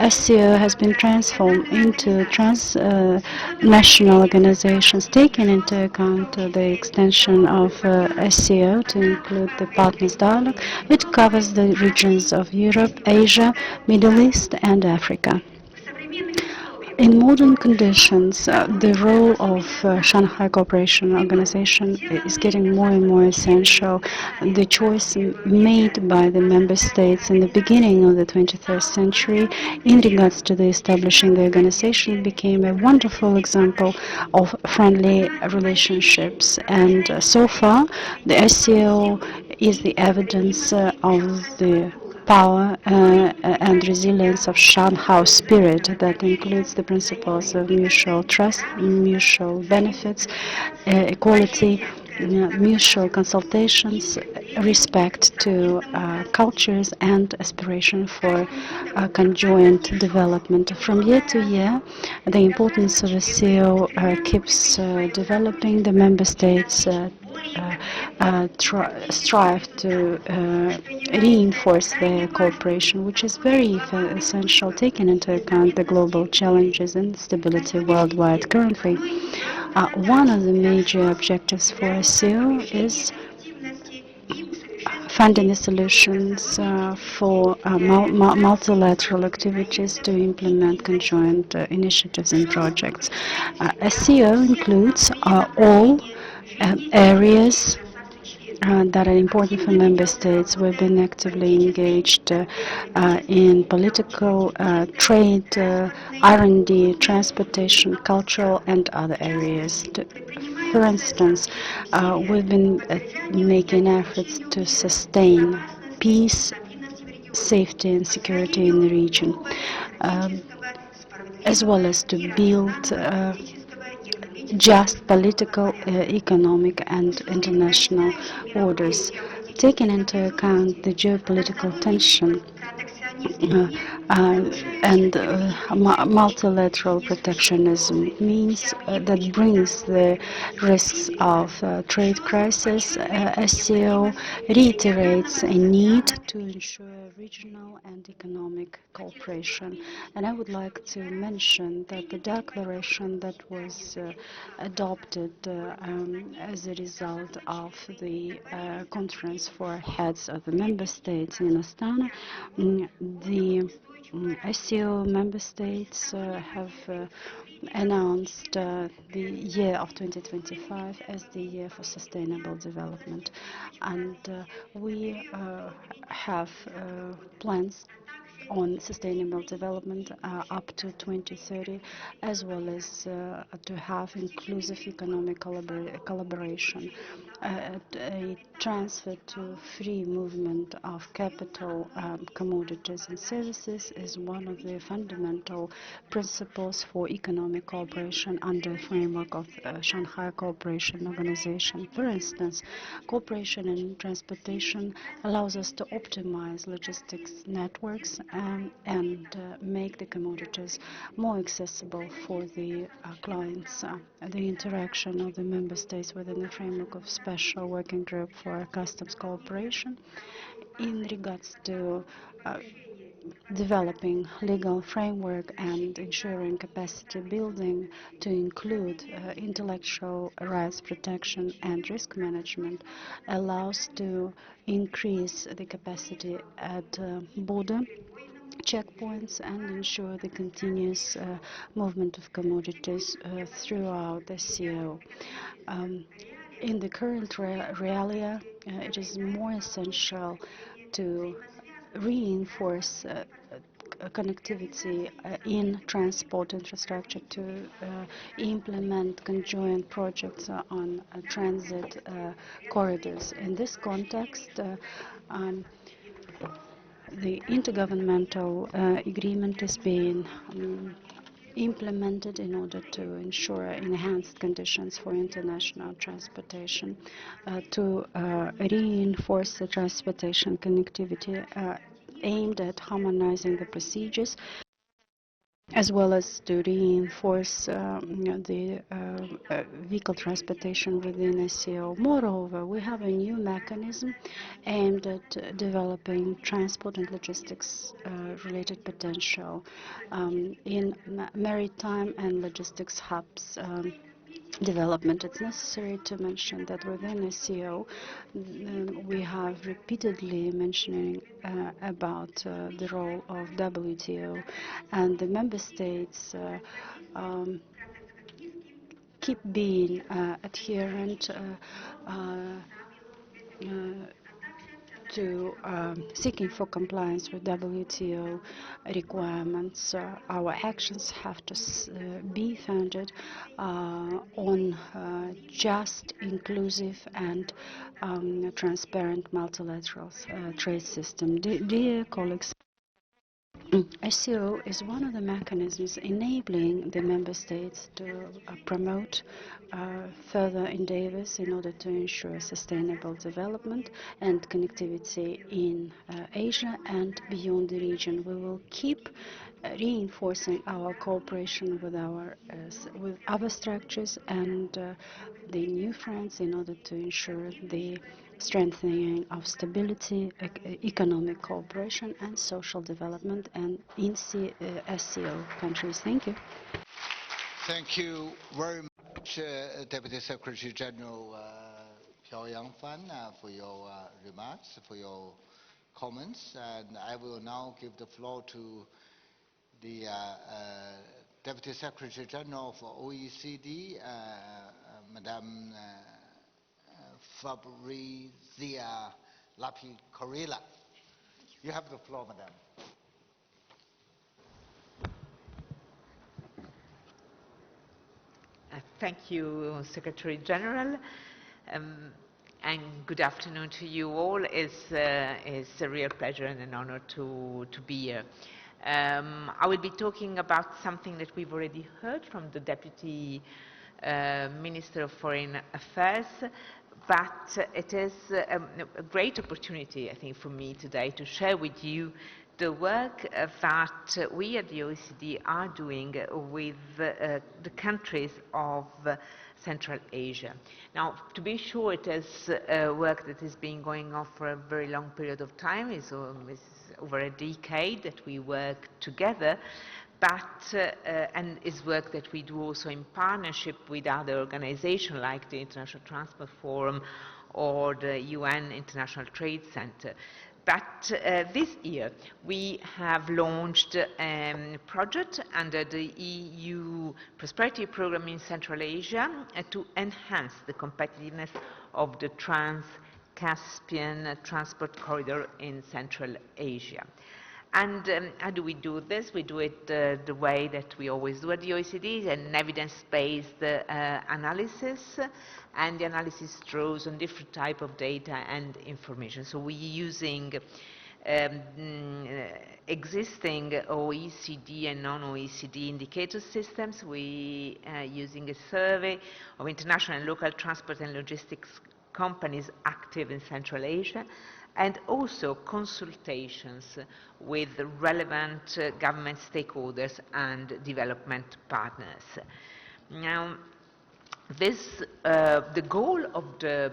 SCO has been transformed into transnational organizations, taking into account the extension of SCO to include the Partners Dialogue. It covers the regions of Europe, Asia, Middle East, and Africa. In modern conditions, the role of Shanghai Cooperation Organization is getting more and more essential. The choice made by the member states in the beginning of the 21st century in regards to the establishing the organization became a wonderful example of friendly relationships. And so far, the SCO is the evidence of the power and resilience of Shanghai spirit that includes the principles of mutual trust, mutual benefits, equality, mutual consultations, respect to cultures, and aspiration for conjoint development. From year to year, the importance of SCO keeps developing. The member states strive to reinforce their cooperation, which is very essential, taking into account the global challenges and stability worldwide currently. One of the major objectives for SCO is finding the solutions for multilateral activities to implement conjoint initiatives and projects. SCO includes all areas that are important for member states. We've been actively engaged in political, trade, R&D, transportation, cultural, and other areas. For instance, we've been making efforts to sustain peace, safety, and security in the region, as well as to build just political, economic, and international orders. Taking into account the geopolitical tension, and multilateral protectionism means that brings the risks of trade crisis. SCO reiterates a need to ensure regional and economic cooperation. And I would like to mention that the declaration that was adopted as a result of the conference for heads of the member states in Astana, the SCO member states have announced the year of 2025 as the year for sustainable development. And we have plans on sustainable development up to 2030, as well as to have inclusive economic collaboration. A transfer to free movement of capital, commodities and services is one of the fundamental principles for economic cooperation under the framework of Shanghai Cooperation Organization. For instance, cooperation in transportation allows us to optimize logistics networks and make the commodities more accessible for the clients. The interaction of the member states within the framework of special working group for customs cooperation in regards to developing legal framework and ensuring capacity building to include intellectual rights protection and risk management allows to increase the capacity at border checkpoints and ensure the continuous movement of commodities throughout the CO. In the current realia, it is more essential to reinforce connectivity in transport infrastructure, to implement conjoint projects on transit corridors. In this context, the intergovernmental agreement is being implemented in order to ensure enhanced conditions for international transportation, to reinforce the transportation connectivity aimed at harmonizing the procedures, as well as to reinforce the vehicle transportation within SCO. Moreover, we have a new mechanism aimed at developing transport and logistics related potential in maritime and logistics hubs. Development. It's necessary to mention that within SCO we have repeatedly mentioning about the role of WTO, and the member states keep being adherent to seeking for compliance with WTO requirements. Our actions have to be founded on just, inclusive and transparent multilateral trade system. Dear colleagues, SCO is one of the mechanisms enabling the member states to promote further endeavors in order to ensure sustainable development and connectivity in Asia and beyond the region. We will keep reinforcing our cooperation with other structures and the new fronts in order to ensure the strengthening of stability, economic cooperation and social development and in SCO countries. Thank you. Thank you very much, Deputy Secretary General Piao Yangfan, for your remarks, for your comments. And I will now give the floor to the Deputy Secretary General for OECD, Madame Fabrizia Lapi-Corella. You have the floor, Madame. Thank you, Secretary General, and good afternoon to you all. It's a real pleasure and an honor to be here. I will be talking about something that we've already heard from the Deputy Minister of Foreign Affairs, but it is a great opportunity, I think, for me today to share with you the work that we at the OECD are doing with the countries of Central Asia. Now, to be sure, it is work that has been going on for a very long period of time. It's over a decade that we work together, but and is work that we do also in partnership with other organizations like the International Transport Forum or the UN International Trade Center. But this year we have launched a project under the EU Prosperity Programme in Central Asia to enhance the competitiveness of the Trans-Caspian Transport Corridor in Central Asia. And how do we do this? We do it the way that we always do at the OECD, an evidence-based analysis, and the analysis draws on different type of data and information. So we're using existing OECD and non-OECD indicator systems. We are using a survey of international and local transport and logistics companies active in Central Asia, and also consultations with relevant government stakeholders and development partners. Now, the goal of the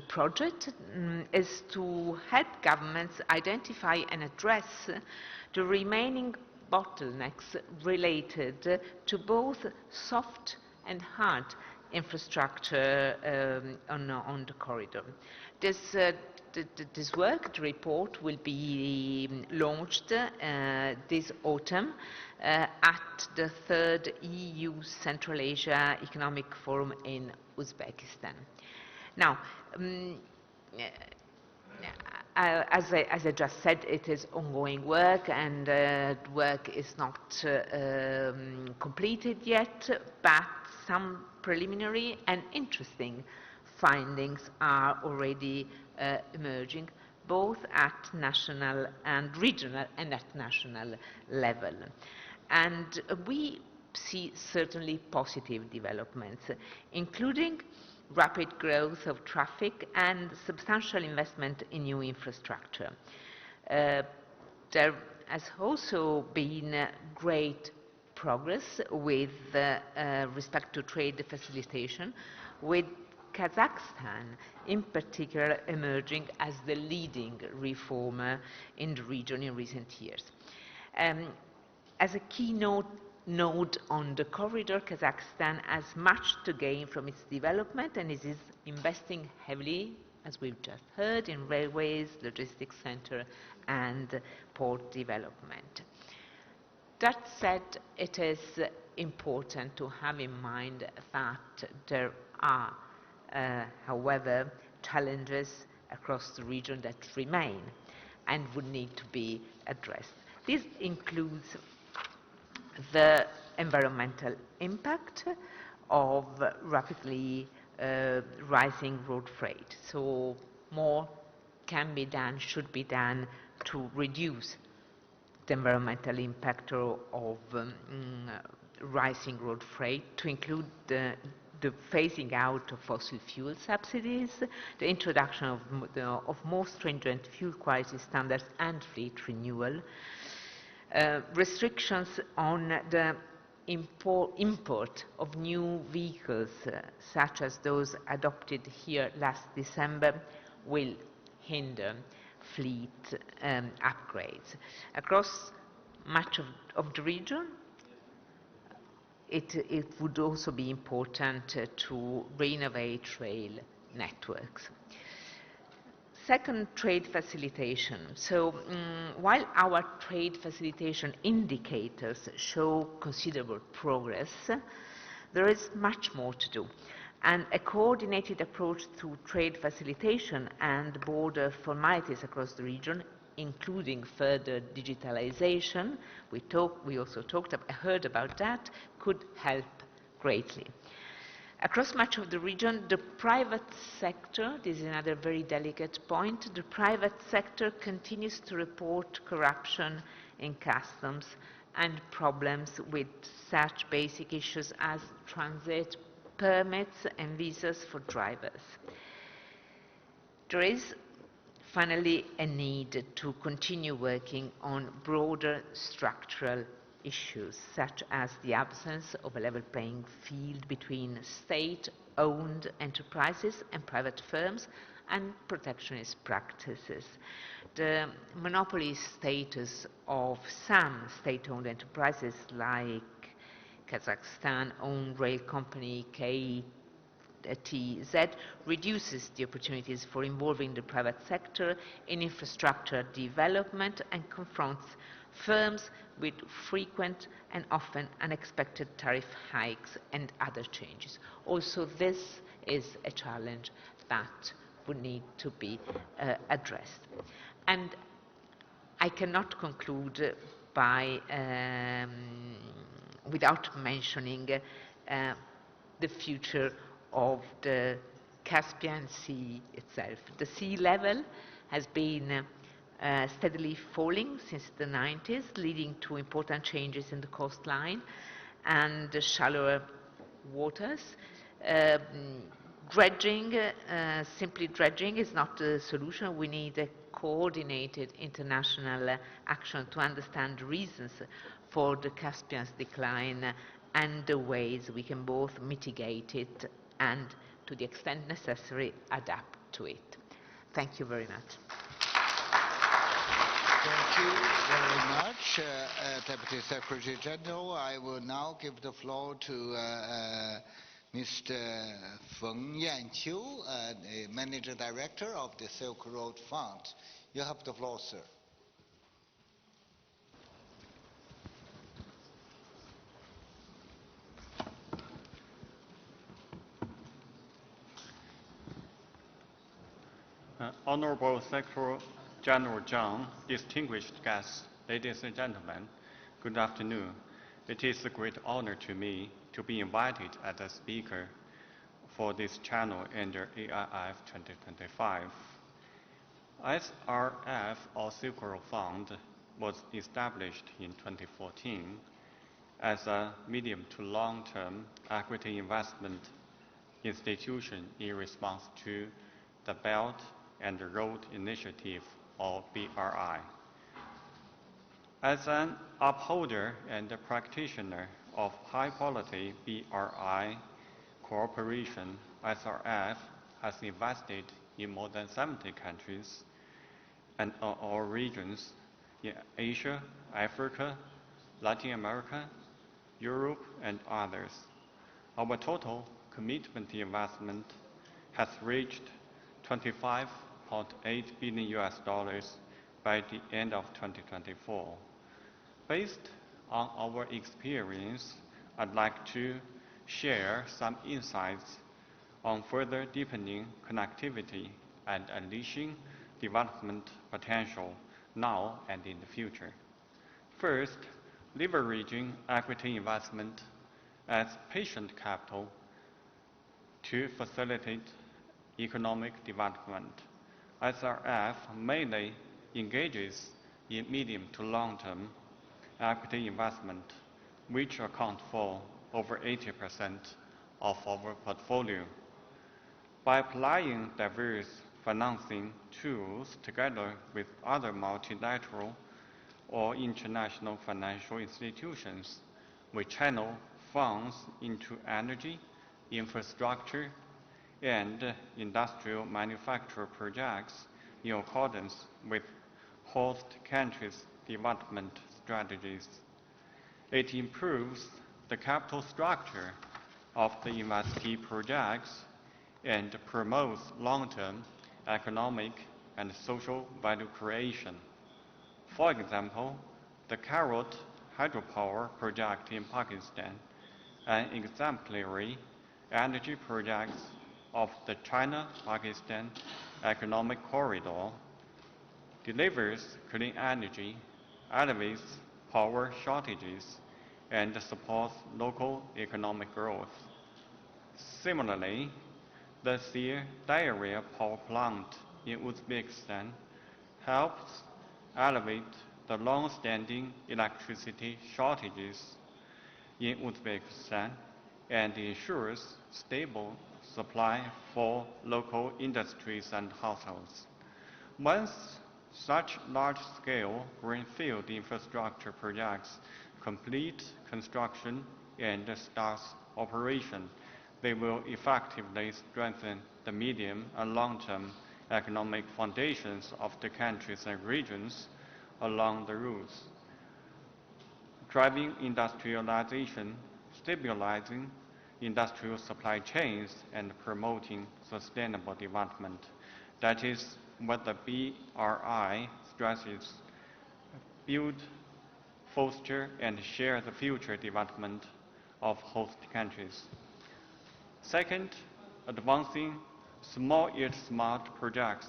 project is to help governments identify and address the remaining bottlenecks related to both soft and hard infrastructure on the corridor. This work, the report, will be launched this autumn at the 3rd EU Central Asia Economic Forum in Uzbekistan. Now, as I just said, it is ongoing work, and work is not completed yet, but some preliminary and interesting findings are already emerging, both at national and regional and at national level. And we see certainly positive developments, including rapid growth of traffic and substantial investment in new infrastructure. There has also been great progress with respect to trade facilitation, with Kazakhstan in particular emerging as the leading reformer in the region in recent years. As a keynote node on the corridor, Kazakhstan has much to gain from its development, and it is investing heavily, as we've just heard, in railways, logistics center, and port development. That said, it is important to have in mind that there are, however, challenges across the region that remain and would need to be addressed. This includes the environmental impact of rapidly rising road freight. So more can be done, should be done to reduce the environmental impact of rising road freight, to include the phasing out of fossil fuel subsidies, the introduction of more stringent fuel quality standards and fleet renewal, restrictions on the import of new vehicles, such as those adopted here last December, will hinder fleet upgrades. Across much of the region, it would also be important to renovate rail networks. Second, trade facilitation. So while our trade facilitation indicators show considerable progress, there is much more to do. And a coordinated approach to trade facilitation and border formalities across the region, including further digitalization, we also heard about that, could help greatly. Across much of the region, the private sector, this is another very delicate point, the private sector continues to report corruption in customs and problems with such basic issues as transit permits and visas for drivers. There is finally a need to continue working on broader structural issues, such as the absence of a level playing field between state-owned enterprises and private firms, and protectionist practices. The monopoly status of some state-owned enterprises like Kazakhstan-owned rail company KTZ reduces the opportunities for involving the private sector in infrastructure development and confronts firms with frequent and often unexpected tariff hikes and other changes. Also, this is a challenge that would need to be addressed. And I cannot conclude by without mentioning the future of the Caspian Sea itself. The sea level has been steadily falling since the 90s, leading to important changes in the coastline and the shallower waters. Simply dredging is not the solution. We need a coordinated international action to understand the reasons for the Caspian's decline and the ways we can both mitigate it and, to the extent necessary, adapt to it. Thank you very much. Thank you very much, Deputy Secretary General. I will now give the floor to Mr. Feng Yanqiu, the Manager Director of the Silk Road Fund. You have the floor, sir. Honorable Secretary General Zhang, distinguished guests, ladies and gentlemen, good afternoon. It is a great honor to me to be invited as a speaker for this channel under AIF 2025. SRF, or Silk Road Fund, was established in 2014 as a medium to long-term equity investment institution in response to the Belt and Road Initiative, or BRI. As an upholder and a practitioner of high-quality BRI cooperation, SRF has invested in more than 70 countries and all regions in Asia, Africa, Latin America, Europe, and others. Our total commitment investment has reached $25.8 billion by the end of 2024. Based on our experience, I'd like to share some insights on further deepening connectivity and unleashing development potential now and in the future. First, leveraging equity investment as patient capital to facilitate economic development. SRF mainly engages in medium to long-term equity investment, which account for over 80% of our portfolio. By applying diverse financing tools together with other multilateral or international financial institutions, we channel funds into energy, infrastructure, and industrial manufacture projects in accordance with host countries' development strategies. It improves the capital structure of the investee projects and promotes long-term economic and social value creation. For example, the Carrot hydropower project in Pakistan, an exemplary energy project of the China-Pakistan Economic Corridor, delivers clean energy, alleviates power shortages, and supports local economic growth. Similarly, the Sir Diarrhea power plant in Uzbekistan helps alleviate the long-standing electricity shortages in Uzbekistan and ensures stable supply for local industries and households. Once such large-scale greenfield infrastructure projects complete construction and start operation, they will effectively strengthen the medium and long-term economic foundations of the countries and regions along the routes, driving industrialization, stabilizing industrial supply chains, and promoting sustainable development. That is what the BRI stresses: build, foster, and share the future development of host countries. Second, advancing small yet smart projects.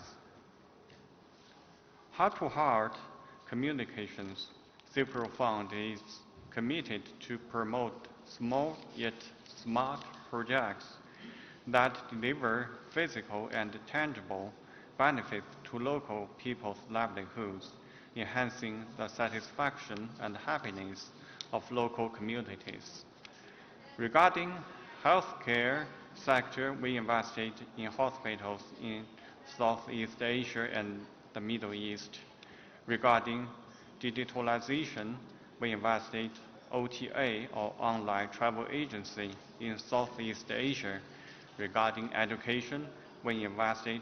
Heart-to-heart communications, CICA Fund is committed to promote small yet smart projects that deliver physical and tangible benefits to local people's livelihoods, enhancing the satisfaction and happiness of local communities. Regarding healthcare sector, we invested in hospitals in Southeast Asia and the Middle East. Regarding digitalization, we invested OTA, or online travel agency, in Southeast Asia. Regarding education, we invested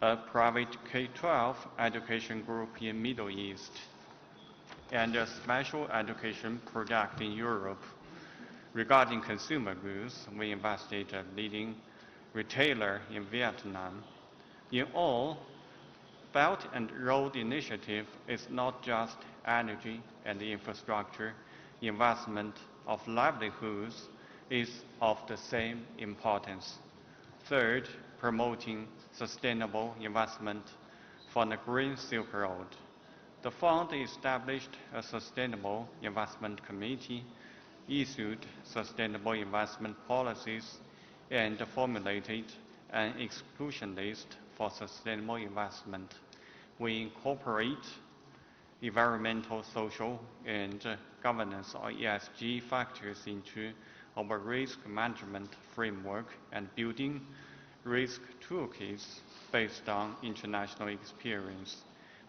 a private K-12 education group in Middle East and a special education project in Europe. Regarding consumer goods, we invested a leading retailer in Vietnam. In all, Belt and Road Initiative is not just energy and infrastructure. Investment of livelihoods is of the same importance. Third, promoting sustainable investment for the Green Silk Road. The fund established a Sustainable Investment Committee, issued sustainable investment policies, and formulated an exclusion list for sustainable investment. We incorporate environmental, social, and governance, or ESG factors into our risk management framework and building risk toolkits based on international experience.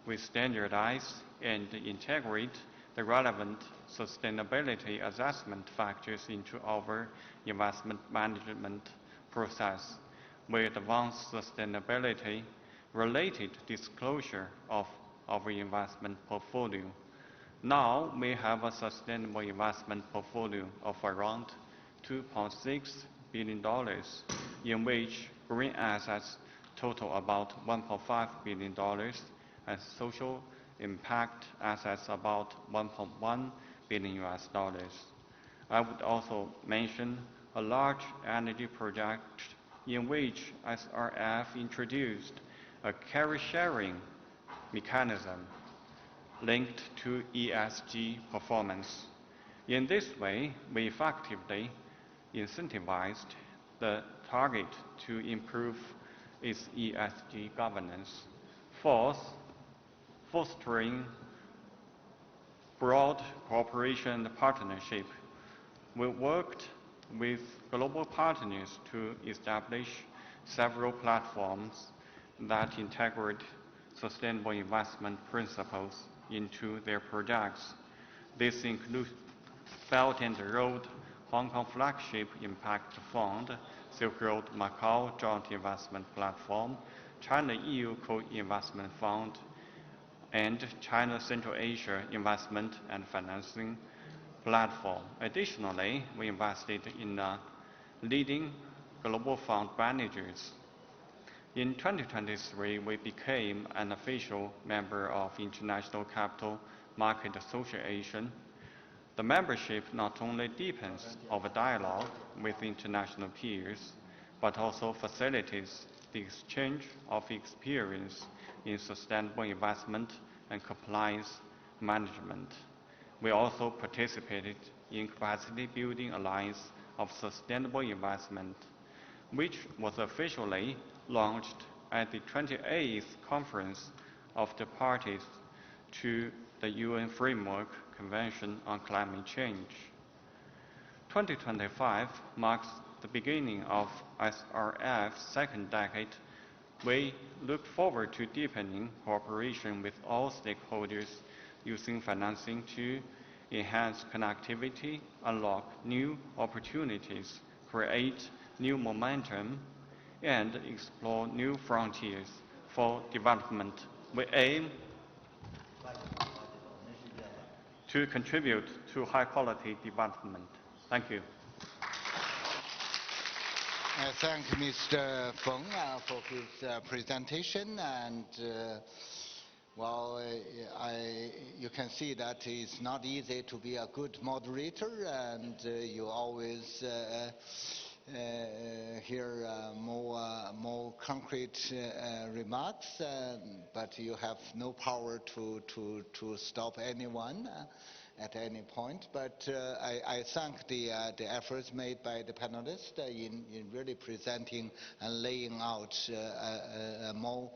We standardize and integrate the relevant sustainability assessment factors into our investment management process. We advance sustainability-related disclosure of our investment portfolio. Now we have a sustainable investment portfolio of around $2.6 billion, in which green assets total about $1.5 billion and social impact assets about $1.1 billion. I would also mention a large energy project in which SRF introduced a carry-sharing mechanism linked to ESG performance. In this way, we effectively incentivized the target to improve its ESG governance. Fourth, fostering broad cooperation and partnership. We worked with global partners to establish several platforms that integrate sustainable investment principles into their projects. This includes Belt and Road Hong Kong Flagship Impact Fund, Silk Road Macau Joint Investment Platform, China-EU Co-Investment Fund, and China Central Asia Investment and Financing Platform. Additionally, we invested in leading global fund managers. In 2023, we became an official member of International Capital Market Association. The membership not only deepens our dialogue with international peers, but also facilitates the exchange of experience in sustainable investment and compliance management. We also participated in Capacity Building Alliance of Sustainable Investment, which was officially launched at the 28th Conference of the Parties to the UN Framework Convention on Climate Change. 2025 marks the beginning of SRF's second decade, we look forward to deepening cooperation with all stakeholders, using financing to enhance connectivity, unlock new opportunities, create new momentum, and explore new frontiers for development. We aim to contribute to high-quality development. Thank you. Thank Mr. Feng for his presentation, and you can see that it's not easy to be a good moderator, and you always hear more concrete remarks, but you have no power to stop anyone at any point. But I thank the efforts made by the panelists in really presenting and laying out a more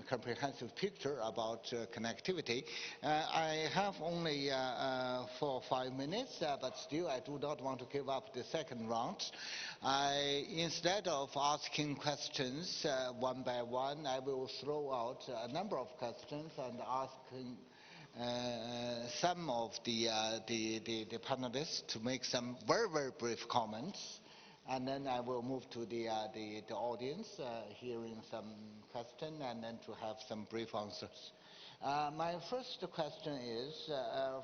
comprehensive picture about connectivity. I have only 4 or 5 minutes, but still I do not want to give up the second round. Instead of asking questions one by one, I will throw out a number of questions and asking some of the panelists to make some very, very brief comments, and then I will move to the audience, hearing some questions, and then to have some brief answers. My first question is,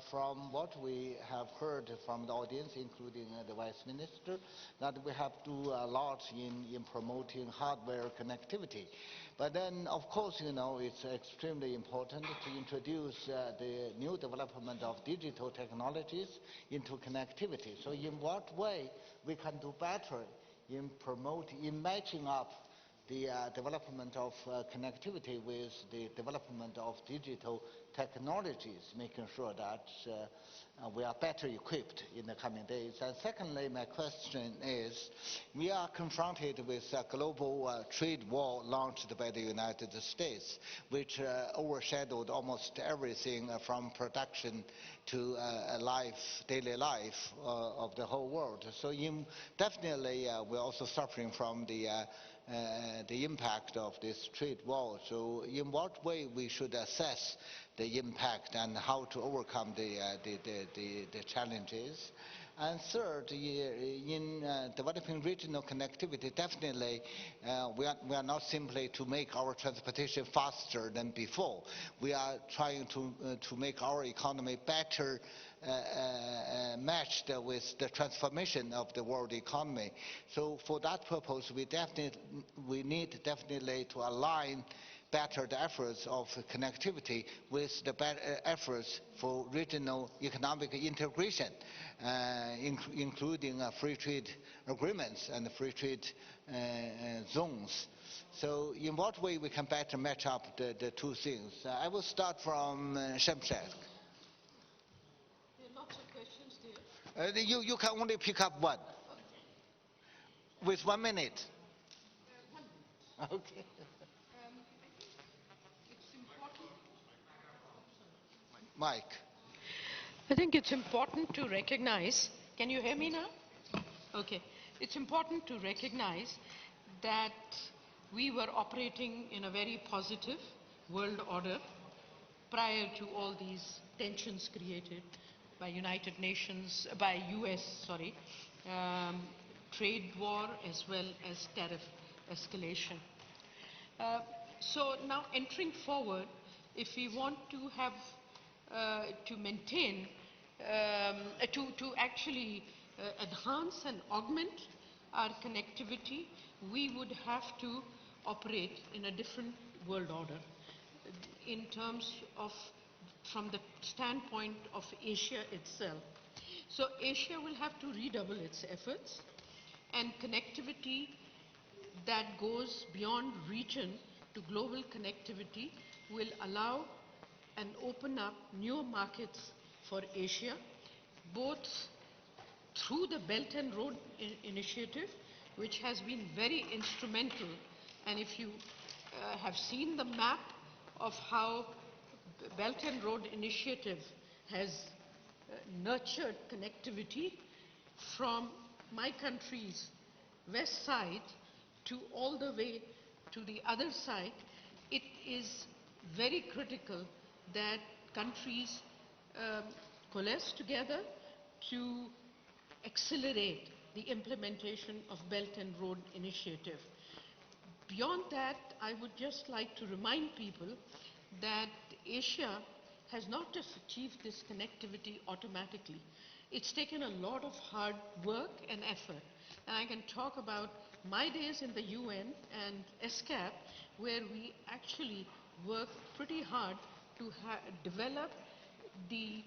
from what we have heard from the audience, including the Vice Minister, that we have to do a lot in promoting hardware connectivity. But then, of course, you know, it's extremely important to introduce the new development of digital technologies into connectivity. So in what way we can do better in matching up the development of connectivity with the development of digital technologies, making sure that we are better equipped in the coming days. And secondly, my question is, we are confronted with a global trade war launched by the United States, which overshadowed almost everything from production to daily life of the whole world. So definitely we're also suffering from the impact of this trade war. So in what way we should assess the impact and how to overcome the challenges? And third, in developing regional connectivity, definitely we are not simply to make our transportation faster than before. We are trying to make our economy better matched with the transformation of the world economy. So for that purpose, we need definitely to align better the efforts of connectivity with the better efforts for regional economic integration, including free trade agreements and free trade zones. So in what way we can better match up the two things? I will start from Shemshak. Lots of questions there. You can only pick up one. With 1 minute. 1 minute. Okay. Mike. I think it's important to recognize, can you hear me now? Okay. It's important to recognize that we were operating in a very positive world order prior to all these tensions created by US trade war as well as tariff escalation. So now entering forward, if we want to have to maintain, to actually enhance and augment our connectivity, we would have to operate in a different world order in terms of, from the standpoint of Asia itself. So Asia will have to redouble its efforts, and connectivity that goes beyond region to global connectivity will allow and open up new markets for Asia, both through the Belt and Road Initiative, which has been very instrumental. And if you have seen the map of how Belt and Road Initiative has nurtured connectivity from my countries west side to all the way to the other side, it is very critical that countries coalesce together to accelerate the implementation of Belt and Road Initiative. Beyond that, I would just like to remind people that Asia has not just achieved this connectivity automatically. It's taken a lot of hard work and effort. And I can talk about my days in the UN and SCAP, where we actually worked pretty hard to develop the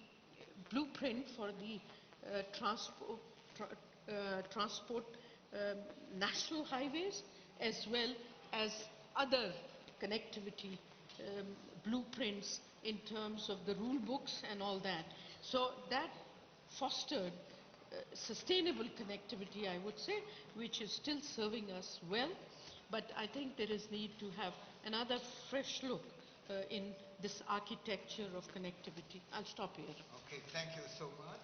blueprint for the transport national highways, as well as other connectivity blueprints in terms of the rule books and all that. So that fostered sustainable connectivity, I would say, which is still serving us well. But I think there is need to have another fresh look in this architecture of connectivity. I'll stop here. Okay, thank you so much.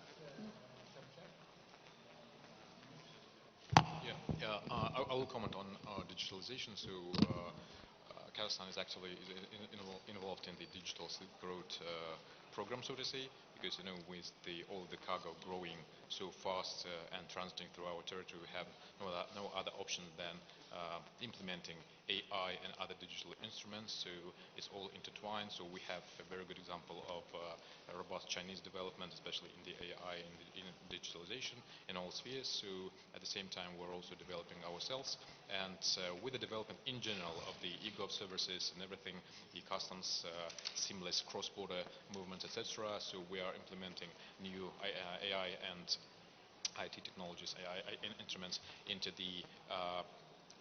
I will comment on digitalization. So Kazakhstan is actually involved in the Digital Silk Road program, so to say, because with all the cargo growing so fast and transiting through our territory, we have no other option than implementing AI and other digital instruments. So it's all intertwined. So we have a very good example of a robust Chinese development, especially in the AI and in digitalization in all spheres. So at the same time, we're also developing ourselves. And with the development in general of the e-gov services and everything, the customs, seamless cross-border movements, etc. So we are implementing new AI and IT technologies, AI instruments into the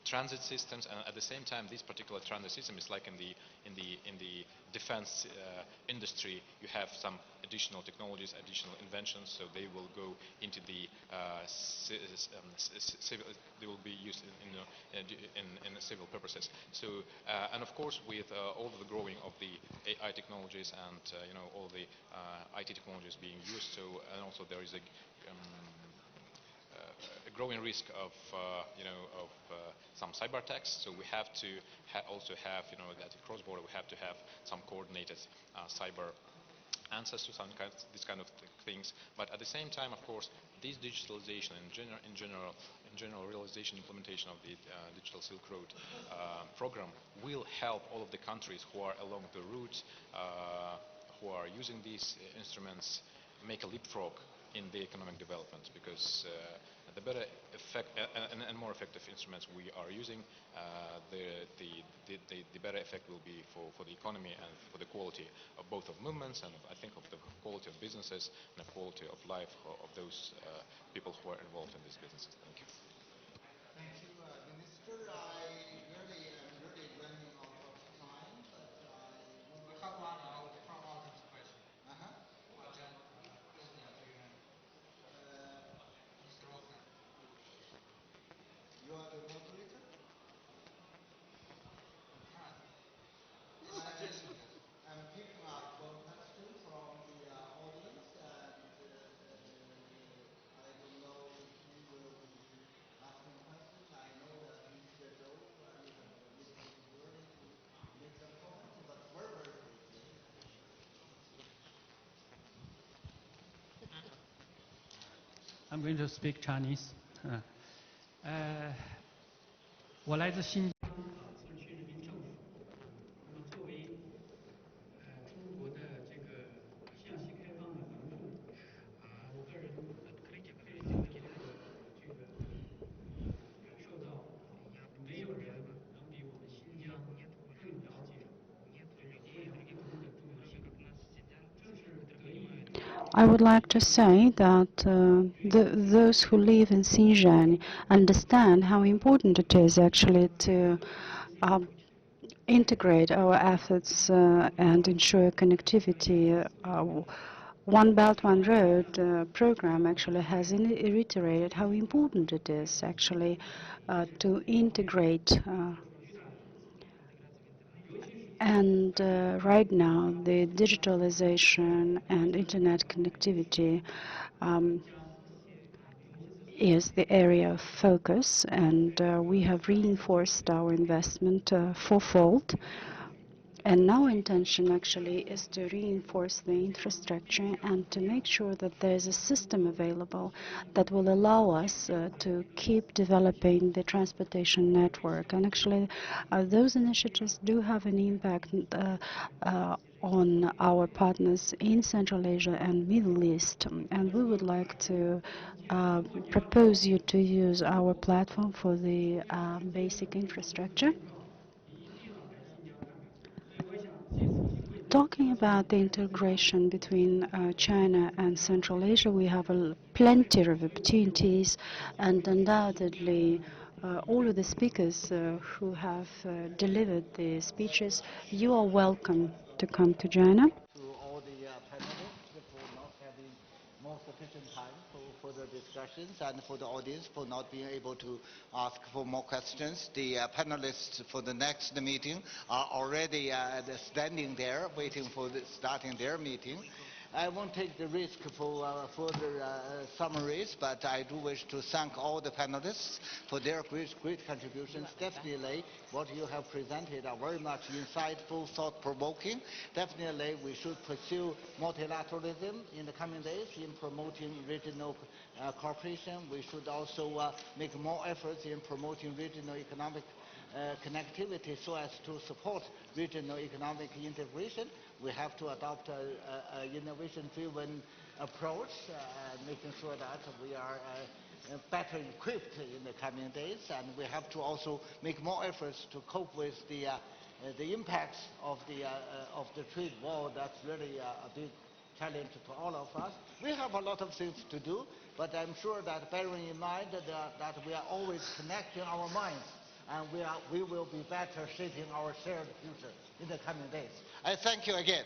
transit systems, and at the same time, this particular transit system is like in the defense industry. You have some additional technologies, additional inventions, so they will go into the civil. They will be used in civil purposes. So, and of course, with all of the growing of the AI technologies and all the IT technologies being used, so and also there is a growing risk of some cyber attacks. So we have to also have that cross-border. We have to have some coordinated cyber answers to these kind of things. But at the same time, of course, this digitalization in general realization implementation of the Digital Silk Road program will help all of the countries who are along the route, who are using these instruments, make a leapfrog in the economic development, because the better effect and more effective instruments we are using, the better effect will be for the economy and for the quality of both of movements, and I think of the quality of businesses and the quality of life of those people who are involved in these businesses. Thank you. Thank you, Minister. I really am running out of time, but we have one from audience question. You are the moderator? I'm picking up one question from the audience, and I don't know who will be asking questions. I know that Mr. Zhou, you have a little bit worry to make some comments, but very briefly. I'm going to speak Chinese. 我来自新疆自治区人民政府。那么作为中国的这个向西开放的门户，我个人非常的感受到，没有人能比我们新疆更了解这个互联互通的重要性。正是得益于。I would like to say that those who live in Xinjiang understand how important it is actually to integrate our efforts and ensure connectivity. One Belt, One Road program actually has reiterated how important it is actually to integrate and right now, the digitalization and internet connectivity is the area of focus, and we have reinforced our investment fourfold. And our intention actually is to reinforce the infrastructure and to make sure that there is a system available that will allow us to keep developing the transportation network. And actually, those initiatives do have an impact on our partners in Central Asia and Middle East. And we would like to propose you to use our platform for the basic infrastructure. Talking about the integration between China and Central Asia, we have plenty of opportunities, and undoubtedly all of the speakers who have delivered the speeches, you are welcome to come to China. To all the panelists for not having more sufficient time for the discussions, and for the audience for not being able to ask for more questions. The panelists for the next meeting are already standing there waiting for starting their meeting. I won't take the risk for further summaries, but I do wish to thank all the panelists for their great contributions. Definitely, what you have presented are very much insightful, thought-provoking. Definitely, we should pursue multilateralism in the coming days in promoting regional cooperation. We should also make more efforts in promoting regional economic connectivity so as to support regional economic integration. We have to adopt an innovation-driven approach, making sure that we are better equipped in the coming days, and we have to also make more efforts to cope with the impacts of the trade war. That's really a big challenge to all of us. We have a lot of things to do, but I'm sure that bearing in mind that we are always connecting our minds, and we will be better shaping our shared future in the coming days. I thank you again.